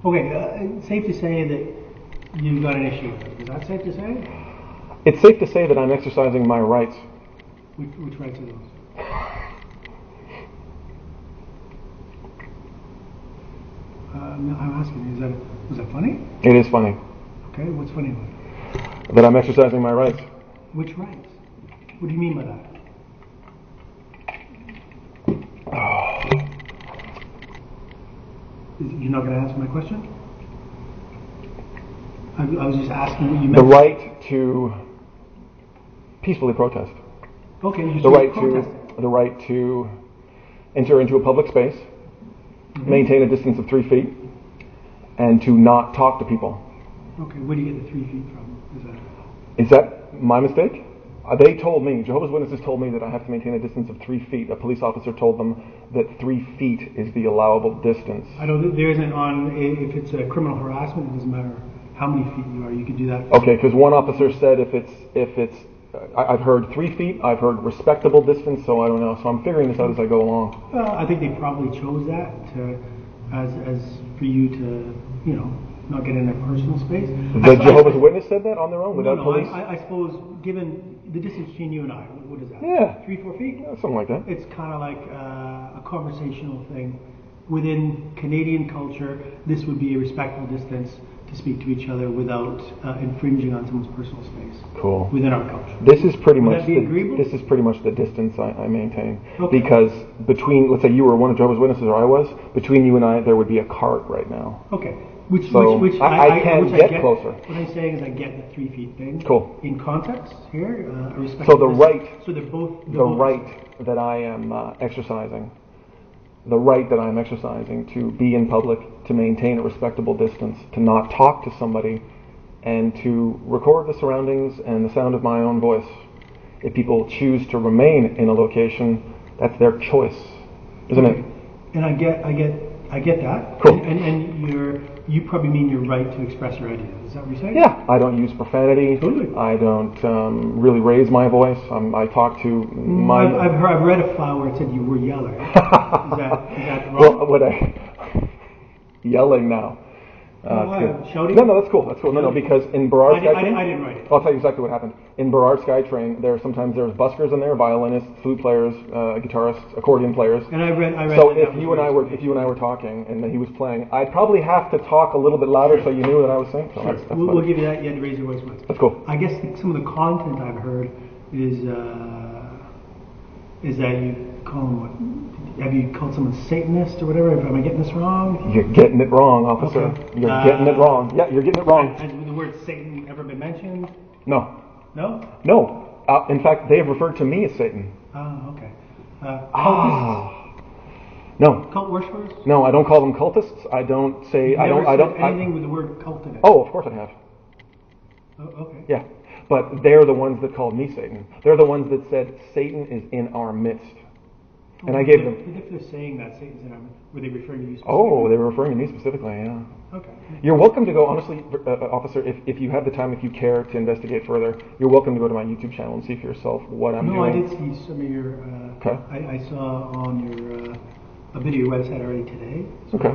[SPEAKER 8] Okay, safe to say that you've got an issue with it. Is that safe to say?
[SPEAKER 1] It's safe to say that I'm exercising my rights.
[SPEAKER 8] Which rights are those? No, I'm asking, was that funny?
[SPEAKER 1] It is funny
[SPEAKER 8] Okay, what's funny about it?
[SPEAKER 1] that I'm exercising my rights.
[SPEAKER 8] Which rights? What do you mean by that? You're not going to answer my question? I was just asking what you meant.
[SPEAKER 1] The right to peacefully protest.
[SPEAKER 8] Okay, you're
[SPEAKER 1] The right
[SPEAKER 8] protesting.
[SPEAKER 1] to the right to enter into a public space, maintain a distance of 3 feet, and to not talk to people.
[SPEAKER 8] Okay, where do you get the 3 feet from?
[SPEAKER 1] Is that my mistake? They told me, Jehovah's Witnesses told me that I have to maintain a distance of 3 feet. A police officer told them that 3 feet is the allowable distance.
[SPEAKER 8] I know that there isn't if it's a criminal harassment, it doesn't matter how many feet you are, you could do that.
[SPEAKER 1] Okay, because one officer said I've heard 3 feet, I've heard respectable distance, so I don't know. So I'm figuring this out as I go along.
[SPEAKER 8] I think they probably chose that as for you to, not get in a personal space.
[SPEAKER 1] The Jehovah's Witness said that on their own without police?
[SPEAKER 8] I suppose, given the distance between you and I, what is that?
[SPEAKER 1] Yeah.
[SPEAKER 8] 3-4 feet?
[SPEAKER 1] Yeah, something like that.
[SPEAKER 8] It's kind of like a conversational thing. Within Canadian culture, this would be a respectful distance to speak to each other without infringing on someone's personal space.
[SPEAKER 1] Cool.
[SPEAKER 8] Within our culture.
[SPEAKER 1] This is pretty
[SPEAKER 8] Would
[SPEAKER 1] much
[SPEAKER 8] that be agreeable?
[SPEAKER 1] this is pretty much the distance I maintain.
[SPEAKER 8] Okay.
[SPEAKER 1] Because between, let's say you were one of Jehovah's Witnesses or I was, between you and I there would be a cart right now.
[SPEAKER 8] Okay. Which
[SPEAKER 1] I can't get closer.
[SPEAKER 8] What I'm saying is I get the 3 feet thing.
[SPEAKER 1] Cool.
[SPEAKER 8] In context here, a respectful
[SPEAKER 1] So the
[SPEAKER 8] distance.
[SPEAKER 1] right,
[SPEAKER 8] So they're both
[SPEAKER 1] right that I am exercising, the right that I am exercising to be in public, to maintain a respectable distance, to not talk to somebody, and to record the surroundings and the sound of my own voice. If people choose to remain in a location, that's their choice, isn't it?
[SPEAKER 8] And I get that.
[SPEAKER 1] Cool.
[SPEAKER 8] And you probably mean your right to express your ideas. Is that what you're saying?
[SPEAKER 1] Yeah, I don't use profanity.
[SPEAKER 8] Totally.
[SPEAKER 1] I don't really raise my voice. I talk to my.
[SPEAKER 8] I've read a file where it said you were yelling. Is that wrong?
[SPEAKER 1] Well, what yelling now.
[SPEAKER 8] Shouting?
[SPEAKER 1] No, that's cool. That's cool. No, because in Burrard SkyTrain,
[SPEAKER 8] I didn't write it.
[SPEAKER 1] I'll tell you exactly what happened. In Burrard SkyTrain, there's buskers in there, violinists, flute players, guitarists, accordion players.
[SPEAKER 8] And I read.
[SPEAKER 1] So if you and I were talking, and then he was playing, I'd probably have to talk a little bit louder so you knew that I was singing. So
[SPEAKER 8] Sure.
[SPEAKER 1] that's
[SPEAKER 8] We'll give you that. You had to raise your voice once.
[SPEAKER 1] That's cool.
[SPEAKER 8] I guess some of the content I've heard is that you call them what? Have you called someone Satanist or whatever? Am I getting this wrong?
[SPEAKER 1] You're getting it wrong, officer.
[SPEAKER 8] Okay.
[SPEAKER 1] You're getting it wrong. Yeah, you're getting it wrong.
[SPEAKER 8] Has the word Satan ever been mentioned?
[SPEAKER 1] No.
[SPEAKER 8] No?
[SPEAKER 1] No. In fact, they have referred to me as Satan.
[SPEAKER 8] Oh, okay. Cultists?
[SPEAKER 1] No.
[SPEAKER 8] Cult worshippers?
[SPEAKER 1] No, I don't call them cultists. I don't say.
[SPEAKER 8] Never said anything with the word cult in it.
[SPEAKER 1] Oh, of course I have.
[SPEAKER 8] Oh, okay.
[SPEAKER 1] Yeah. But they're the ones that called me Satan. They're the ones that said Satan is in our midst. And I gave them.
[SPEAKER 8] If they're saying that Satan's in our midst, were they referring to you specifically?
[SPEAKER 1] Oh, they were referring to me specifically, yeah.
[SPEAKER 8] Okay.
[SPEAKER 1] You're welcome to go, honestly, officer, if you have the time, if you care to investigate further, you're welcome to go to my YouTube channel and see for yourself what I'm doing.
[SPEAKER 8] No, I did see some of your.
[SPEAKER 1] Okay.
[SPEAKER 8] I saw on your a video your website already today. So,
[SPEAKER 1] Okay.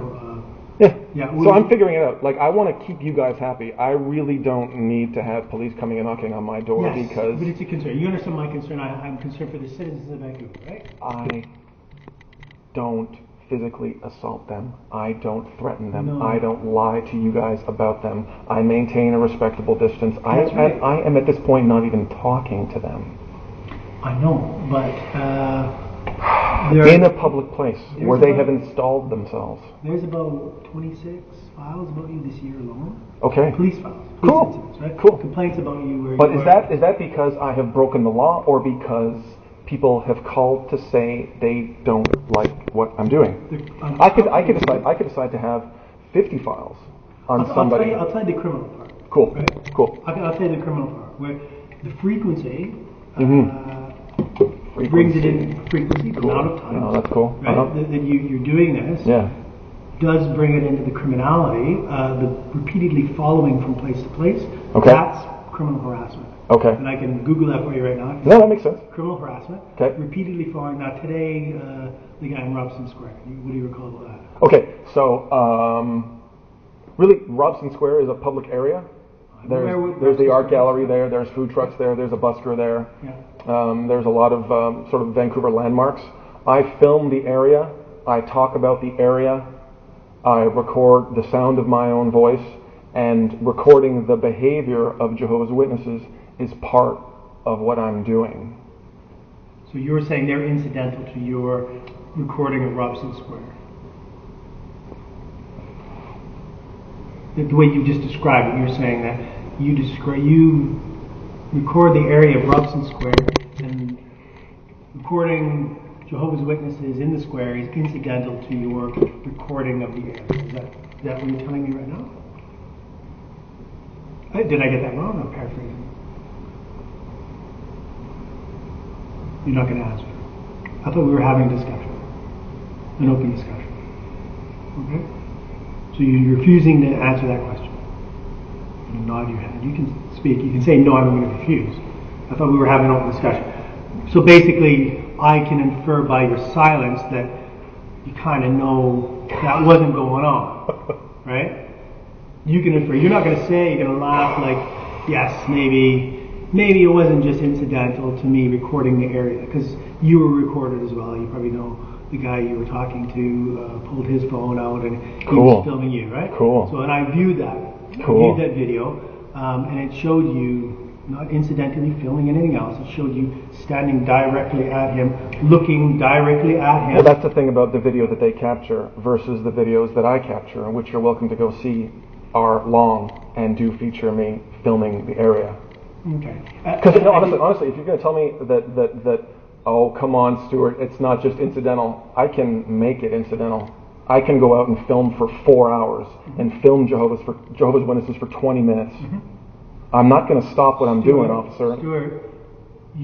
[SPEAKER 1] Yeah.
[SPEAKER 8] Yeah.
[SPEAKER 1] So I'm figuring it out. Like, I want to keep you guys happy. I really don't need to have police coming and knocking on my door
[SPEAKER 8] Yes,
[SPEAKER 1] because
[SPEAKER 8] but it's a concern. You understand my concern. I'm concerned for the citizens of Vancouver, right?
[SPEAKER 1] I don't physically assault them. I don't threaten them.
[SPEAKER 8] No.
[SPEAKER 1] I don't lie to you guys about them. I maintain a respectable distance.
[SPEAKER 8] That's right.
[SPEAKER 1] I am at this point not even talking to them.
[SPEAKER 8] I know, but
[SPEAKER 1] in a public place where they have installed themselves.
[SPEAKER 8] There's about 26 files about you this year alone.
[SPEAKER 1] Okay.
[SPEAKER 8] Police files.
[SPEAKER 1] Cool.
[SPEAKER 8] Incidents, right?
[SPEAKER 1] Cool.
[SPEAKER 8] Complaints about you where
[SPEAKER 1] But
[SPEAKER 8] you
[SPEAKER 1] is that because I have broken the law, or because people have called to say they don't like what I'm doing? I could decide to have 50 files on somebody.
[SPEAKER 8] I'll tell you the criminal part.
[SPEAKER 1] Cool.
[SPEAKER 8] Right?
[SPEAKER 1] Cool.
[SPEAKER 8] I'll tell you the criminal part where the frequency.
[SPEAKER 1] Frequency.
[SPEAKER 8] Brings it in frequency,
[SPEAKER 1] Cool.
[SPEAKER 8] amount of time.
[SPEAKER 1] Oh, that's cool.
[SPEAKER 8] Right? That you're doing this.
[SPEAKER 1] Yeah.
[SPEAKER 8] Does bring it into the criminality, the repeatedly following from place to place.
[SPEAKER 1] Okay.
[SPEAKER 8] That's criminal harassment.
[SPEAKER 1] Okay.
[SPEAKER 8] And I can Google that for you right now.
[SPEAKER 1] No, that makes sense.
[SPEAKER 8] Criminal harassment.
[SPEAKER 1] Okay.
[SPEAKER 8] Repeatedly following. Now today, the guy in Robson Square. What do you recall about that?
[SPEAKER 1] Okay, so really, Robson Square is a public area. There's the art gallery there. There's food trucks there. There's a busker there.
[SPEAKER 8] Yeah.
[SPEAKER 1] There's a lot of sort of Vancouver landmarks. I film the area. I talk about the area. I record the sound of my own voice, and recording the behavior of Jehovah's Witnesses is part of what I'm doing.
[SPEAKER 8] So you're saying they're incidental to your recording of Robson Square? The way you just described it, you're saying that you record the area of Robson Square, and recording Jehovah's Witnesses in the square is incidental to your recording of the area. Is that what you're telling me right now? Did I get that wrong? I'm paraphrasing. You're not going to answer. I thought we were having a discussion, an open discussion. Okay? So you're refusing to answer that question. You nod your head. You can speak. You can say, no, I'm going to refuse. I thought we were having an open discussion. So basically, I can infer by your silence that you kind of know that wasn't going on, right? You can infer. You're not going to say, you're going to laugh like, yes, maybe it wasn't just incidental to me recording the area, because you were recorded as well. You probably know the guy you were talking to pulled his phone out and he was filming you, right?
[SPEAKER 1] Cool.
[SPEAKER 8] So, and I viewed that.
[SPEAKER 1] Cool.
[SPEAKER 8] I viewed that video, and it showed you, not incidentally filming anything else, it showed you standing directly at him, looking directly at him.
[SPEAKER 1] Well, that's the thing about the video that they capture versus the videos that I capture, which you're welcome to go see, are long and do feature me filming the area.
[SPEAKER 8] Okay.
[SPEAKER 1] Because honestly, if you're going to tell me that oh, come on, Stuart, it's not just incidental, I can make it incidental. I can go out and film for 4 hours and film Jehovah's Witnesses for 20 minutes. Mm-hmm. I'm not going to stop what I'm doing, officer.
[SPEAKER 8] Stuart,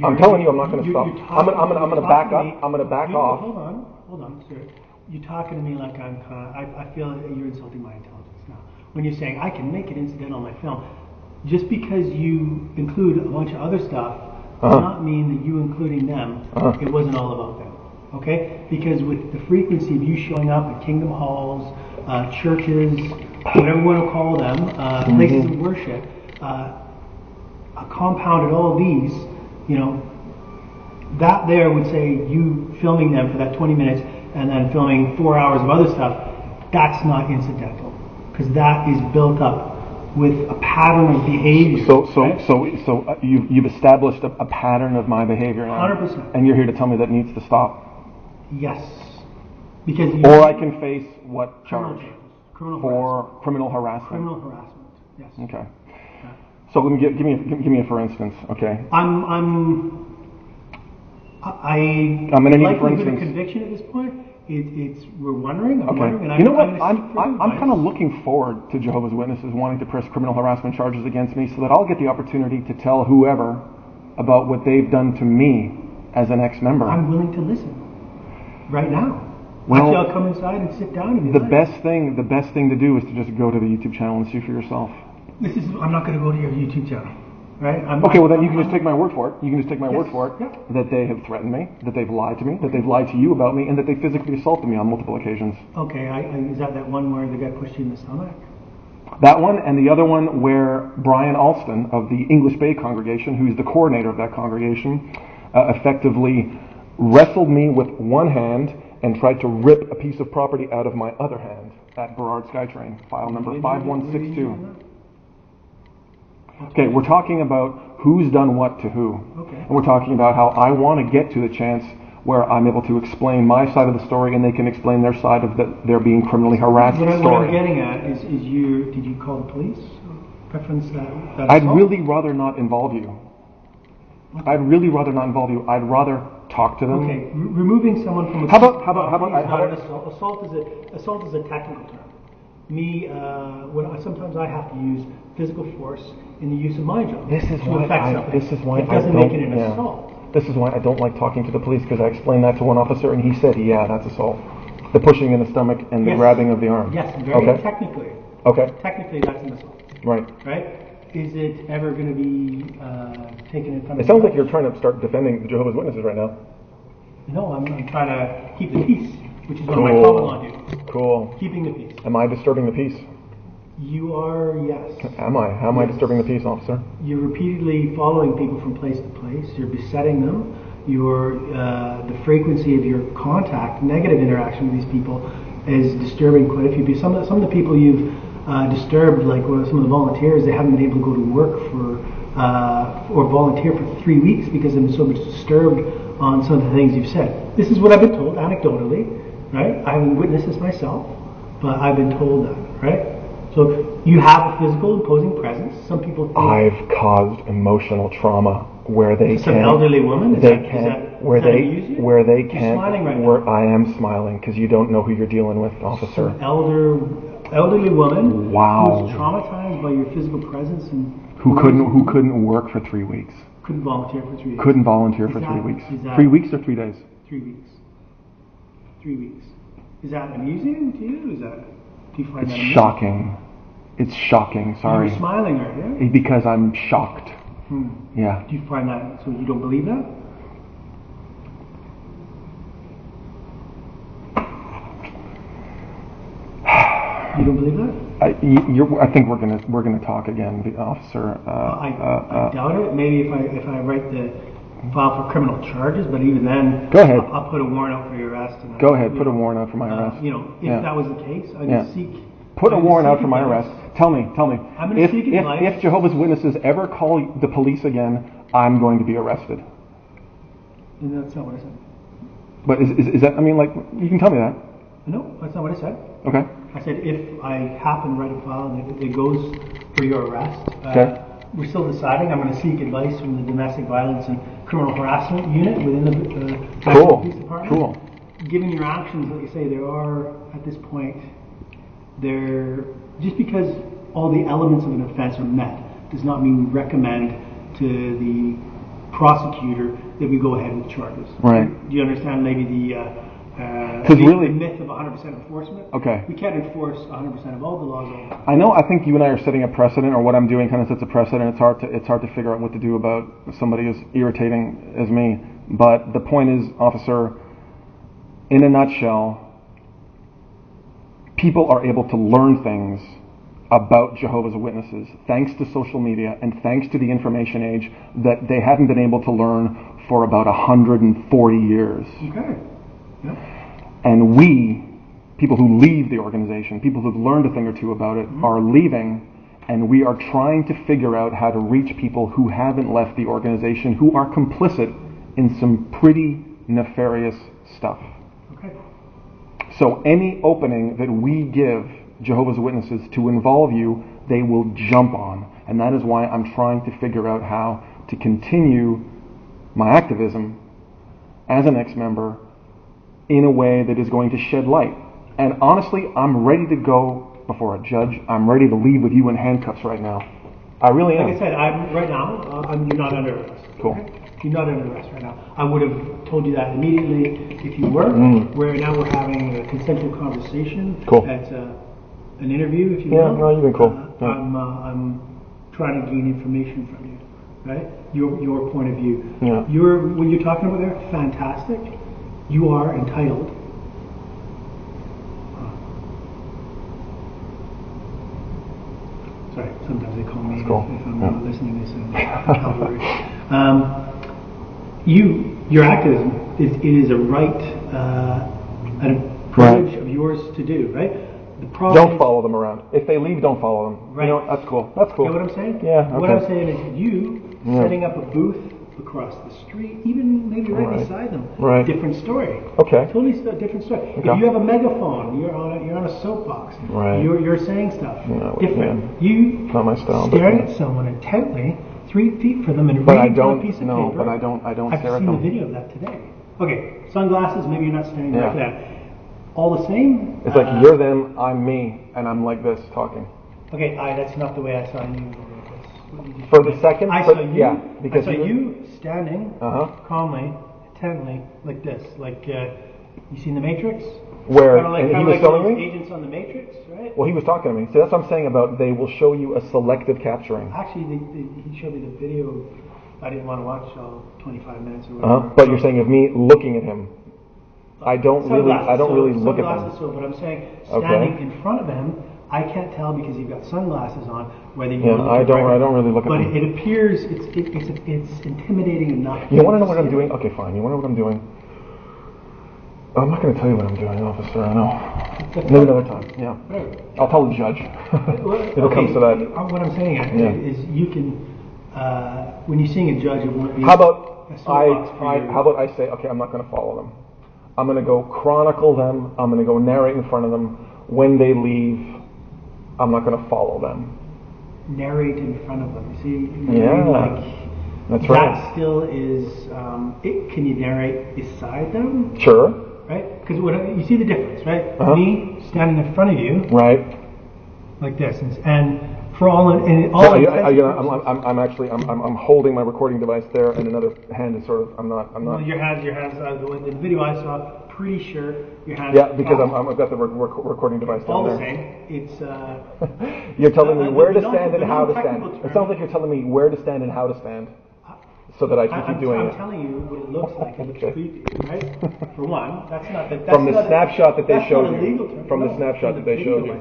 [SPEAKER 1] I'm telling you, I'm not going to stop. I'm going to back up. I'm going to back off.
[SPEAKER 8] Hold on, Stuart. You're talking to me like I'm kind of, I feel that you're insulting my intelligence now. When you're saying I can make it incidental on my film, just because you include a bunch of other stuff does not mean that you including them, it wasn't all about them. Okay? Because with the frequency of you showing up at kingdom halls, churches, whatever you want to call them, places of worship, compounded all these, that there would say you filming them for that 20 minutes and then filming 4 hours of other stuff, that's not incidental. Because that is built up with a pattern of behavior.
[SPEAKER 1] So you've established a pattern of my behavior now.
[SPEAKER 8] 100%.
[SPEAKER 1] And you're here to tell me that needs to stop.
[SPEAKER 8] Yes. Because
[SPEAKER 1] or I can face what charge?
[SPEAKER 8] Criminal harassment.
[SPEAKER 1] Criminal harassment.
[SPEAKER 8] Criminal harassment. Yes.
[SPEAKER 1] Okay. Yeah. So let me give me a for instance. Okay.
[SPEAKER 8] I'm
[SPEAKER 1] going to need a for
[SPEAKER 8] likelihood
[SPEAKER 1] instance.
[SPEAKER 8] of conviction at this point. We're wondering. I'm
[SPEAKER 1] okay.
[SPEAKER 8] wondering. And
[SPEAKER 1] you know what? I'm kind of looking forward to Jehovah's Witnesses wanting to press criminal harassment charges against me, so that I'll get the opportunity to tell whoever about what they've done to me as an ex-member.
[SPEAKER 8] I'm willing to listen. Right now.
[SPEAKER 1] Well,
[SPEAKER 8] actually, I'll come inside and sit down. And
[SPEAKER 1] the best thing to do is to just go to the YouTube channel and see for yourself.
[SPEAKER 8] I'm not going to go to your YouTube channel, right?
[SPEAKER 1] Then you can just take my word for it. You can just take my word for it that they have threatened me, that they've lied to me, that they've lied to you about me, and that they physically assaulted me on multiple occasions.
[SPEAKER 8] Okay, is that one where the guy pushed you in the stomach?
[SPEAKER 1] That one, and the other one where Brian Alston of the English Bay congregation, who's the coordinator of that congregation, effectively wrestled me with one hand and tried to rip a piece of property out of my other hand at Burrard Skytrain, file number 5162. Okay, we're talking about who's done what to who.
[SPEAKER 8] Okay.
[SPEAKER 1] And we're talking about how I want to get to the chance where I'm able to explain my side of the story and they can explain their side of they're being criminally harassed
[SPEAKER 8] What
[SPEAKER 1] story.
[SPEAKER 8] I'm getting at is did you call the police? Preference that
[SPEAKER 1] I'd
[SPEAKER 8] assault?
[SPEAKER 1] really rather not involve you. I'd really rather not involve you. I'd rather talk to them.
[SPEAKER 8] Okay, removing someone from a
[SPEAKER 1] How about
[SPEAKER 8] assault is a technical term. Sometimes I have to use physical force in the use of my job
[SPEAKER 1] This is
[SPEAKER 8] to
[SPEAKER 1] why
[SPEAKER 8] affect
[SPEAKER 1] I-
[SPEAKER 8] something.
[SPEAKER 1] this is why
[SPEAKER 8] it
[SPEAKER 1] I
[SPEAKER 8] doesn't
[SPEAKER 1] don't-
[SPEAKER 8] make it an
[SPEAKER 1] yeah.
[SPEAKER 8] assault.
[SPEAKER 1] This is why I don't like talking to the police, because I explained that to one officer and he said, yeah, that's assault. The pushing in the stomach and the
[SPEAKER 8] Yes.
[SPEAKER 1] grabbing of the arm.
[SPEAKER 8] Yes, very
[SPEAKER 1] Okay.
[SPEAKER 8] technically.
[SPEAKER 1] Okay.
[SPEAKER 8] Technically, that's an assault,
[SPEAKER 1] Right.
[SPEAKER 8] right? Is it ever going to be taken in front of?
[SPEAKER 1] It sounds like you're trying to start defending the Jehovah's Witnesses right now.
[SPEAKER 8] No, I'm trying to keep the peace, which is one of my common law duties.
[SPEAKER 1] Cool.
[SPEAKER 8] Keeping the peace.
[SPEAKER 1] Am I disturbing the peace?
[SPEAKER 8] You are, yes.
[SPEAKER 1] Am I? How am I disturbing the peace, officer?
[SPEAKER 8] You're repeatedly following people from place to place. You're besetting them. The frequency of your contact, negative interaction with these people, is disturbing quite a few people. Some of the people you've disturbed, like some of the volunteers, they haven't been able to go to work or volunteer for 3 weeks because they've been so much disturbed on some of the things you've said. This is what I've been told anecdotally, right? I haven't witnessed this myself, but I've been told that, right? So you have a physical imposing presence. Some people think
[SPEAKER 1] I've caused emotional trauma where they
[SPEAKER 8] some
[SPEAKER 1] can.
[SPEAKER 8] elderly woman. Is
[SPEAKER 1] They
[SPEAKER 8] that-
[SPEAKER 1] can.
[SPEAKER 8] is that-
[SPEAKER 1] Where
[SPEAKER 8] does that
[SPEAKER 1] they
[SPEAKER 8] amuse you?
[SPEAKER 1] where they
[SPEAKER 8] You're
[SPEAKER 1] can't.
[SPEAKER 8] smiling right
[SPEAKER 1] where
[SPEAKER 8] now.
[SPEAKER 1] I am smiling because you don't know who you're dealing with, officer.
[SPEAKER 8] Elderly woman.
[SPEAKER 1] Wow.
[SPEAKER 8] Who's traumatized by your physical presence and
[SPEAKER 1] Who couldn't work for 3 weeks.
[SPEAKER 8] couldn't volunteer for 3 weeks.
[SPEAKER 1] Couldn't volunteer
[SPEAKER 8] Is
[SPEAKER 1] for
[SPEAKER 8] that-
[SPEAKER 1] 3 weeks.
[SPEAKER 8] is that-
[SPEAKER 1] 3 weeks or 3 days?
[SPEAKER 8] 3 weeks. 3 weeks. Is that amusing to you? Do you find
[SPEAKER 1] It's
[SPEAKER 8] that amusing?
[SPEAKER 1] shocking. It's shocking. Sorry.
[SPEAKER 8] You're smiling right there.
[SPEAKER 1] Because I'm shocked. Yeah.
[SPEAKER 8] Do you find that, so you don't believe that? You don't believe that?
[SPEAKER 1] I think we're gonna talk again, officer.
[SPEAKER 8] I doubt it. Maybe if I write the file for criminal charges, but even then,
[SPEAKER 1] Go ahead.
[SPEAKER 8] I'll put a warrant out for your arrest. And
[SPEAKER 1] Go ahead. Put a warrant out for my arrest.
[SPEAKER 8] If that was the case, I'd
[SPEAKER 1] Yeah.
[SPEAKER 8] seek.
[SPEAKER 1] Put a
[SPEAKER 8] I'd
[SPEAKER 1] warrant out
[SPEAKER 8] seek
[SPEAKER 1] for my
[SPEAKER 8] advice.
[SPEAKER 1] arrest. Tell me.
[SPEAKER 8] I'm gonna seek advice.
[SPEAKER 1] If Jehovah's Witnesses ever call the police again, I'm going to be arrested.
[SPEAKER 8] And that's not what I said.
[SPEAKER 1] But is that? I mean, like, you can tell me that.
[SPEAKER 8] No, that's not what I said.
[SPEAKER 1] Okay.
[SPEAKER 8] I said if I happen to write a file and it goes for your arrest,
[SPEAKER 1] Okay.
[SPEAKER 8] we're still deciding. I'm going to seek advice from the Domestic Violence and Criminal Harassment Unit within the National Police Department.
[SPEAKER 1] Cool.
[SPEAKER 8] Given your actions, like you say, there are, at this point, just because all the elements of an offense are met does not mean we recommend to the prosecutor that we go ahead with charges.
[SPEAKER 1] Right.
[SPEAKER 8] Do you understand maybe the
[SPEAKER 1] really-
[SPEAKER 8] myth of 100% enforcement?
[SPEAKER 1] Okay.
[SPEAKER 8] We can't enforce 100% of all the laws all the time.
[SPEAKER 1] I know. I think you and I are setting a precedent, or what I'm doing kind of sets a precedent. It's hard to figure out what to do about somebody as irritating as me. But the point is, officer, in a nutshell, people are able to learn things about Jehovah's Witnesses thanks to social media and thanks to the information age that they haven't been able to learn for about 140 years.
[SPEAKER 8] Okay. Yeah.
[SPEAKER 1] And we, people who leave the organization, people who've learned a thing or two about it, are leaving, and we are trying to figure out how to reach people who haven't left the organization, who are complicit in some pretty nefarious stuff.
[SPEAKER 8] Okay.
[SPEAKER 1] So any opening that we give Jehovah's Witnesses to involve you, they will jump on. And that is why I'm trying to figure out how to continue my activism as an ex-member in a way that is going to shed light. And honestly, I'm ready to go before a judge. I'm ready to leave with you in handcuffs right now. I really am.
[SPEAKER 8] Like I said, right now, you're not under arrest.
[SPEAKER 1] Cool.
[SPEAKER 8] Okay? You're not under arrest right now. I would have told you that immediately if you were. Where now we're having a consensual conversation.
[SPEAKER 1] Cool.
[SPEAKER 8] It's an interview, if you
[SPEAKER 1] Yeah,
[SPEAKER 8] will.
[SPEAKER 1] no, you've been cool. Yeah.
[SPEAKER 8] I'm trying to gain information from you, right? Your point of view.
[SPEAKER 1] Yeah.
[SPEAKER 8] What you're talking about there, fantastic. You are entitled. Sorry, sometimes they call me
[SPEAKER 1] That's cool.
[SPEAKER 8] if I'm
[SPEAKER 1] Yeah.
[SPEAKER 8] not listening. They say cavalry. Your activism is a right and a privilege of yours to do, right? The problem
[SPEAKER 1] Don't follow them around. If they leave, don't follow them.
[SPEAKER 8] Right.
[SPEAKER 1] You know, that's cool. That's cool.
[SPEAKER 8] Get what I'm saying?
[SPEAKER 1] Yeah,
[SPEAKER 8] What
[SPEAKER 1] okay.
[SPEAKER 8] I'm saying is you
[SPEAKER 1] Yeah.
[SPEAKER 8] setting up a booth across the street, even maybe right beside them.
[SPEAKER 1] Right.
[SPEAKER 8] Different story.
[SPEAKER 1] Okay.
[SPEAKER 8] Totally different story.
[SPEAKER 1] Okay.
[SPEAKER 8] If you have a megaphone, you're on a soapbox.
[SPEAKER 1] Right.
[SPEAKER 8] You're saying stuff.
[SPEAKER 1] Yeah,
[SPEAKER 8] Different.
[SPEAKER 1] yeah.
[SPEAKER 8] You
[SPEAKER 1] Not my style,
[SPEAKER 8] staring
[SPEAKER 1] but,
[SPEAKER 8] at someone intently, 3 feet from them, and
[SPEAKER 1] but I
[SPEAKER 8] reading from
[SPEAKER 1] don't.
[SPEAKER 8] a piece of
[SPEAKER 1] No,
[SPEAKER 8] paper.
[SPEAKER 1] but I don't
[SPEAKER 8] I've
[SPEAKER 1] stare at
[SPEAKER 8] seen
[SPEAKER 1] them.
[SPEAKER 8] the video of that today. Okay, sunglasses. Maybe you're not staring
[SPEAKER 1] Yeah.
[SPEAKER 8] like that. All the same.
[SPEAKER 1] It's like you're them, I'm me, and I'm like this talking.
[SPEAKER 8] Okay, that's not the way I saw you.
[SPEAKER 1] For the second,
[SPEAKER 8] I saw you.
[SPEAKER 1] yeah, because
[SPEAKER 8] I saw you standing
[SPEAKER 1] Uh-huh.
[SPEAKER 8] calmly, intently, like this, like you seen the Matrix?
[SPEAKER 1] Where
[SPEAKER 8] Kinda like,
[SPEAKER 1] and he
[SPEAKER 8] kinda
[SPEAKER 1] was
[SPEAKER 8] like
[SPEAKER 1] filming
[SPEAKER 8] those
[SPEAKER 1] me.
[SPEAKER 8] agents on the Matrix, right?
[SPEAKER 1] Well, he was talking to me. See, that's what I'm saying about they will show you a selective capturing.
[SPEAKER 8] Actually, he showed me the video. I didn't want to watch all 25 minutes or whatever.
[SPEAKER 1] Uh-huh. But you're saying of me looking at him. I don't really look at them.
[SPEAKER 8] So, but I'm saying standing in front of him, I can't tell because you've got sunglasses on whether you.
[SPEAKER 1] Yeah, I don't really look at
[SPEAKER 8] but
[SPEAKER 1] them.
[SPEAKER 8] But it appears it's intimidating enough.
[SPEAKER 1] You want to know what I'm doing? Okay, fine. You want to know what I'm doing? I'm not going to tell you what I'm doing, officer. I know. Maybe another time. Yeah. I'll tell the judge. If it comes to that.
[SPEAKER 8] What I'm saying actually is you can when you're seeing a judge, it won't be.
[SPEAKER 1] How about I say, okay, I'm not going to follow them. I'm going to go chronicle them. I'm going to go narrate in front of them. When they leave, I'm not going to follow them.
[SPEAKER 8] Narrate in front of them. See?
[SPEAKER 1] Yeah. That's right.
[SPEAKER 8] That still is. Can you narrate beside them?
[SPEAKER 1] Sure.
[SPEAKER 8] Right? Because you see the difference, right?
[SPEAKER 1] Uh-huh.
[SPEAKER 8] Me standing in front of you.
[SPEAKER 1] Right.
[SPEAKER 8] Like this, and for all
[SPEAKER 1] I'm holding my recording device there, and another hand is sort of. I'm not.
[SPEAKER 8] Well, your hands. The video I saw, pretty sure your hands.
[SPEAKER 1] Yeah, because I've got the recording device down
[SPEAKER 8] all
[SPEAKER 1] there.
[SPEAKER 8] All the same, it's.
[SPEAKER 1] You're telling me where to stand and how to stand. It sounds like you're telling me where to stand and how to stand, so that I can keep doing it.
[SPEAKER 8] I'm telling you what it looks like. It looks creepy, right? For one, that's not the.
[SPEAKER 1] From the snapshot that they showed
[SPEAKER 8] you.
[SPEAKER 1] From the snapshot that they showed you.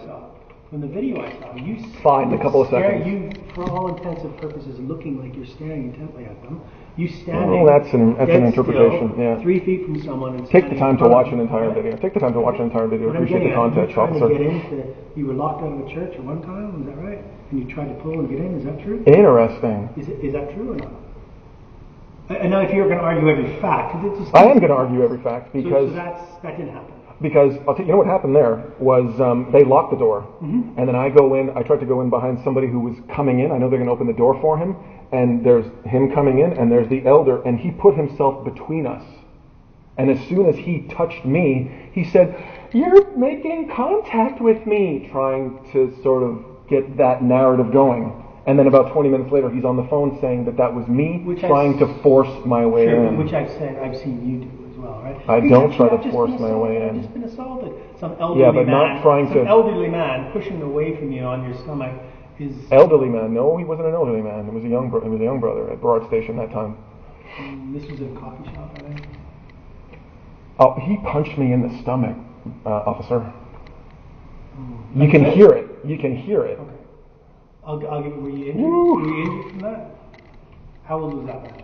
[SPEAKER 8] From the video I saw, you
[SPEAKER 1] find a couple of seconds.
[SPEAKER 8] You, for all intents and purposes, looking like you're staring intently at them. You standing.
[SPEAKER 1] Well, that's an interpretation.
[SPEAKER 8] Still,
[SPEAKER 1] yeah.
[SPEAKER 8] 3 feet from someone. And
[SPEAKER 1] take the time to watch an entire video. Take the time to watch an entire video. Appreciate the context, officer.
[SPEAKER 8] You were locked out of a church at one time. Is that right? And you tried to pull and get in. Is that true?
[SPEAKER 1] Interesting.
[SPEAKER 8] Is that true or not? And now, if you're going to argue every fact,
[SPEAKER 1] I am going to argue every fact because
[SPEAKER 8] so that didn't happen.
[SPEAKER 1] Because I'll tell you know what happened there was they locked the door, and then I go in. I tried to go in behind somebody who was coming in. I know they're going to open the door for him, and there's him coming in, and there's the elder, and he put himself between us. And as soon as he touched me, he said, "You're making contact with me," trying to sort of get that narrative going. And then about 20 minutes later, he's on the phone saying that was me trying to force my way in.
[SPEAKER 8] Which I've seen you do. Well, right?
[SPEAKER 1] I don't try to force my way in.
[SPEAKER 8] I've just been assaulted. Some elderly man pushing away from you on your stomach is
[SPEAKER 1] elderly man. No, he wasn't an elderly man. It was a young brother at Broad Station that time.
[SPEAKER 8] This was at a coffee shop, I think.
[SPEAKER 1] Oh, he punched me in the stomach, officer. You can hear it. You can hear it.
[SPEAKER 8] Okay. I'll get. Were you injured? Were you injured from that? How old was that man?